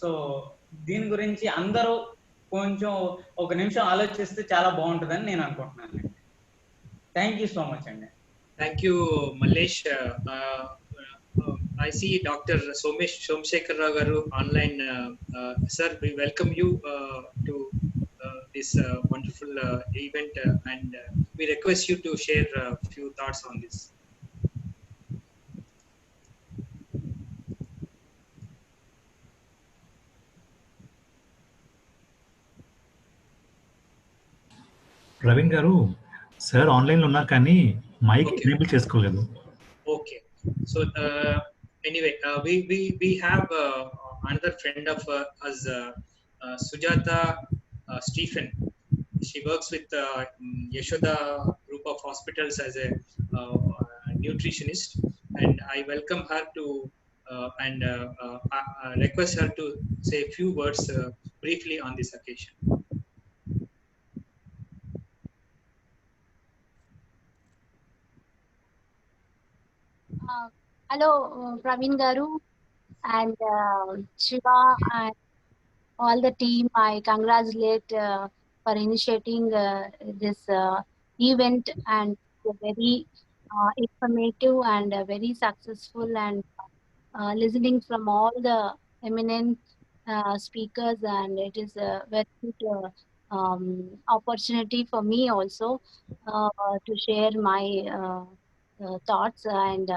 సో దీని గురించి అందరూ కొంచెం ఒక నిమిషం ఆలోచిస్తే చాలా బాగుంటుందని నేను అనుకుంటున్నాను. థ్యాంక్ యూ సో మచ్ అండి. Thank you, Mallesh. I see Dr. Somsekhar Rao garu online. Sir, we welcome you to this wonderful event, and we request you to share a few thoughts on this. Praveen గారు, sir online లో ఉన్నారు కానీ mic enable చేసుకోలేదు. Okay. So anyway, we have another friend of us, Sujata Stephen. She works with Yashoda group of hospitals as a nutritionist, and I welcome her to and request her to say a few words briefly on this occasion. Hello, Praveen Garu and Shiva and all the team. I congratulate for initiating this event, and very informative and very successful, and listening from all the eminent speakers, and it is a very good opportunity for me also to share my thoughts, and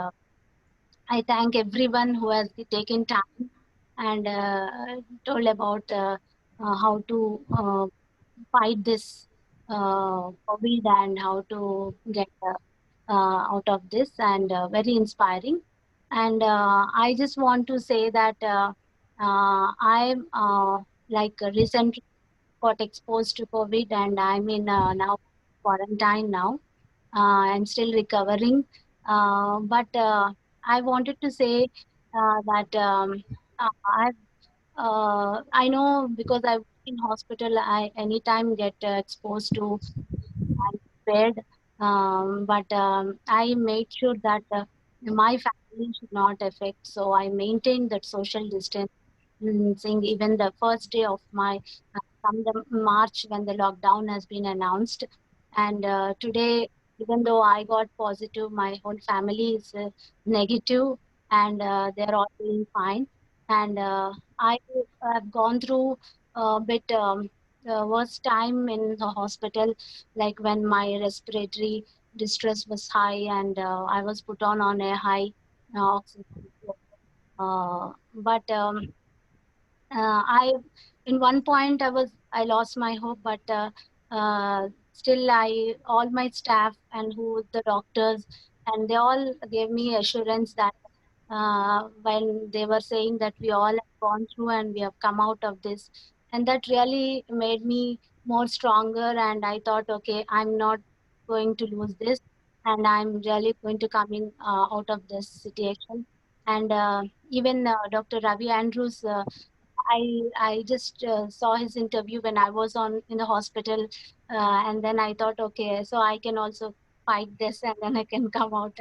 I thank everyone who has taken time and told about how to fight this COVID and how to get out of this, and very inspiring. And I just want to say that I'm recently got exposed to COVID, and I'm in now quarantine now. I'm still recovering, but I wanted to say that I know, because I work in hospital, I anytime get exposed to bed, but I made sure that my family should not affect. So I maintained that social distancing even the first day of my from the March when the lockdown has been announced. And today, even though I got positive, my whole family is negative, and they're all doing fine. And I have gone through a bit worst time in the hospital, like when my respiratory distress was high, and I was put on a high oxygen. But I, in one point, I lost my hope, but still, all my staff and the doctors, and they all gave me assurance that when they were saying that we all have gone through and we have come out of this, and that really made me more stronger. And I thought, okay, I'm not going to lose this, and I'm really going to come in out of this situation. And even Dr. Ravi Andrews. I just saw his interview when I was in the hospital, and then I thought, okay, so I can also fight this, and then I can come out.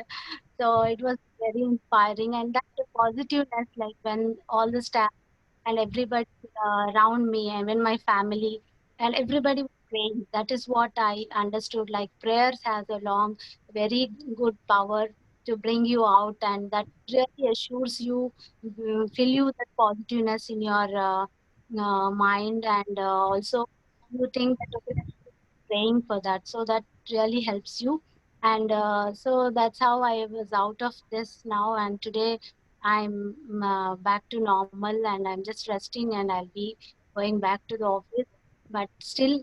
So it was very inspiring, and that positiveness, like when all the staff and everybody around me, and when my family and everybody was praying. That is what I understood. Like prayers has a very good power to bring you out, and that really assures you, fill you that positiveness in your mind, and also you think that, okay, praying for that, so that really helps you. And so that's how I was out of this now, and today I'm back to normal, and I'm just resting, and I'll be going back to the office. But still,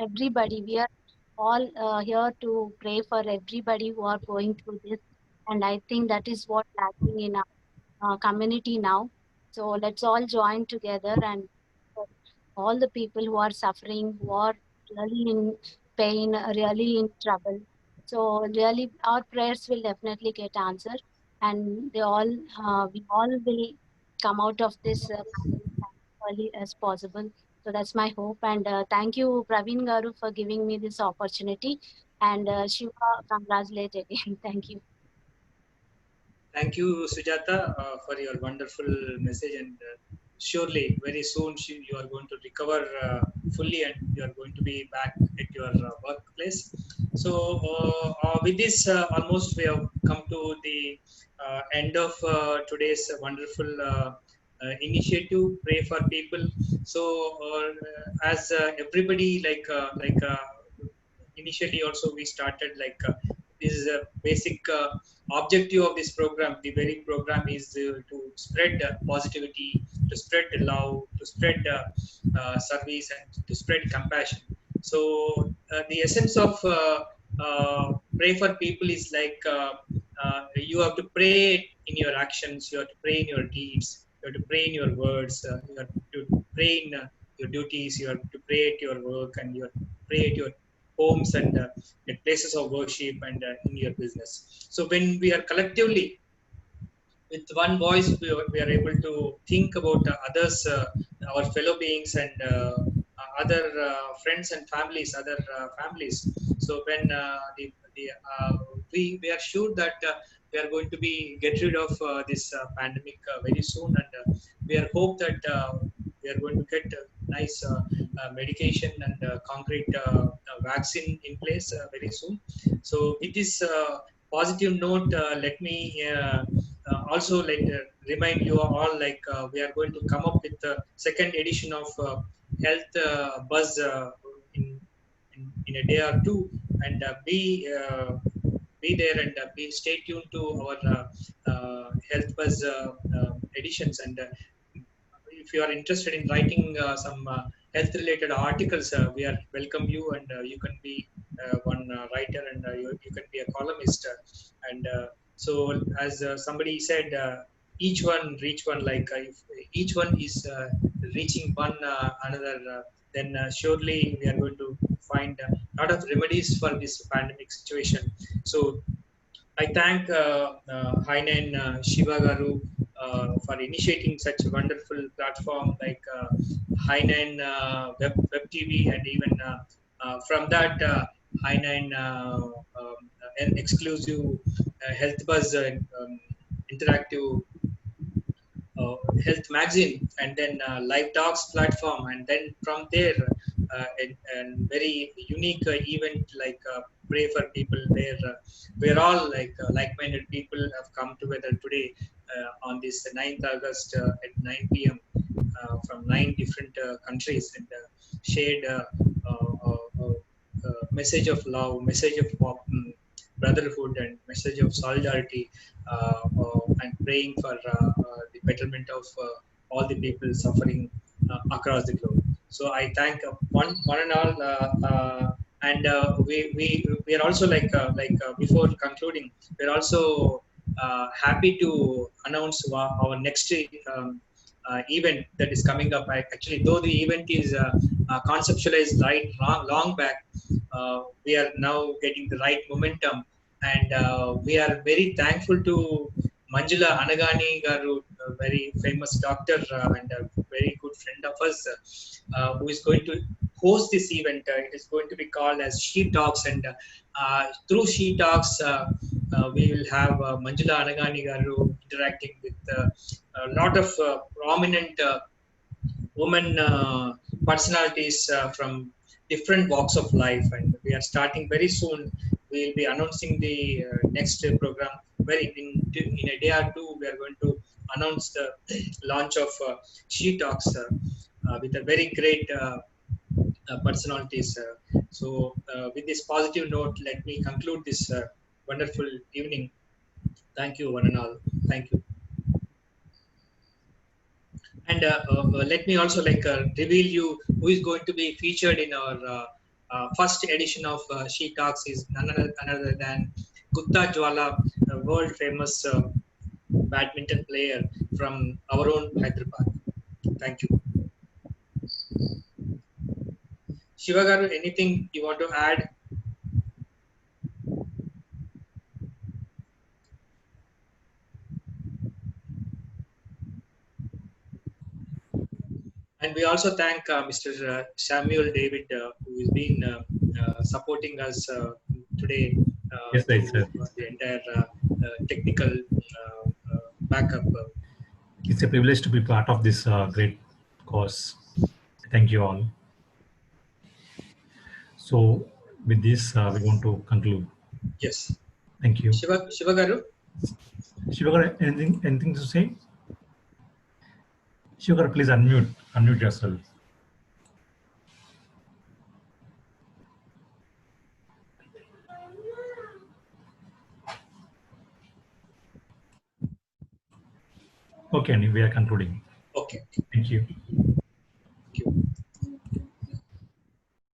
everybody, we are all here to pray for everybody who are going through this. And I think that is what lacking in our community now. So let's all join together and all the people who are suffering, who are really in pain, really in trouble. So really, our prayers will definitely get answered, and we all will come out of this pandemic as early as possible. So that's my hope. And thank you, Praveen Garu, for giving me this opportunity. And Shiva, congratulate again. Thank you. Thank you, Sujata, for your wonderful message. And surely, very soon, you are going to recover fully and you are going to be back at your workplace. So, with this, almost we have come to the end of today's wonderful initiative, Pray for People. So, as everybody, initially also we started this is a basic objective of this program. The very program is to spread positivity, to spread love, to spread service, and to spread compassion. So the essence of pray for people is you have to pray in your actions, you have to pray in your deeds, you have to pray in your words, you have to pray in your duties, you have to pray at your work, and you have to pray at your homes and at places of worship and in your business. So when we are collectively with one voice, we are able to think about others, our fellow beings, and other friends and families, other families. So when we are sure that we are going to be get rid of this pandemic very soon, and we are hope that we are going to get nice medication and concrete vaccine in place very soon. So with this positive note, let me also remind you all we are going to come up with the second edition of Health Buzz in a day or two, and be there and be stay tuned to our Health Buzz editions. And if you are interested in writing some health related articles, we are welcome you, and you can be one writer, and you can be a columnist, and so as somebody said, each one reach one, if each one is reaching one another, then surely we are going to find a lot of remedies for this pandemic situation. So I thank Hi9 Shiva Garu for initiating such a wonderful platform like Hi9 Web TV, and even from that Hi9 an exclusive Health Buzz interactive health magazine, and then live talks platform, and then from there and very unique event like Pray for People, where we're all like-minded people have come together today on this 9th August at 9 p.m. From 9 different countries, and shared message of love, message of brotherhood, and message of solidarity, and praying for the betterment of all the people suffering across the globe. So I thank one and all, and we are also before concluding, we are also happy to announce our next event that is coming up. Actually, though the event is conceptualized long back, we are now getting the right momentum, and we are very thankful to Manjula Anagani Garu, a very famous doctor and a very good friend of us, who is going to host this event. It is going to be called as She Talks, and through She Talks, we will have Manjula Anagani Garu interacting with a lot of prominent women personalities from different walks of life, and we are starting very soon. We will be announcing the next program in a day or two. We are going to announce the launch of She Talks with a very great personalities. So with this positive note, let me conclude this wonderful evening. Thank you, one and all. Thank you. And let me also reveal you who is going to be featured in our first edition of She Talks is none other than Gutta Jwala, a world famous badminton player from our own Hyderabad. Thank you. Shiva garu, anything you want to add? And we also thank Mr. Samuel David, who has been supporting us today Yes, right, sir. the entire technical backup. It's a privilege to be part of this great cause. Thank you all. So with this, we want to conclude. Yes. Thank you. Shiva garu? Shiva garu, anything to say? Shiva garu, please unmute yourself. Okay, we are concluding. Okay. Thank you.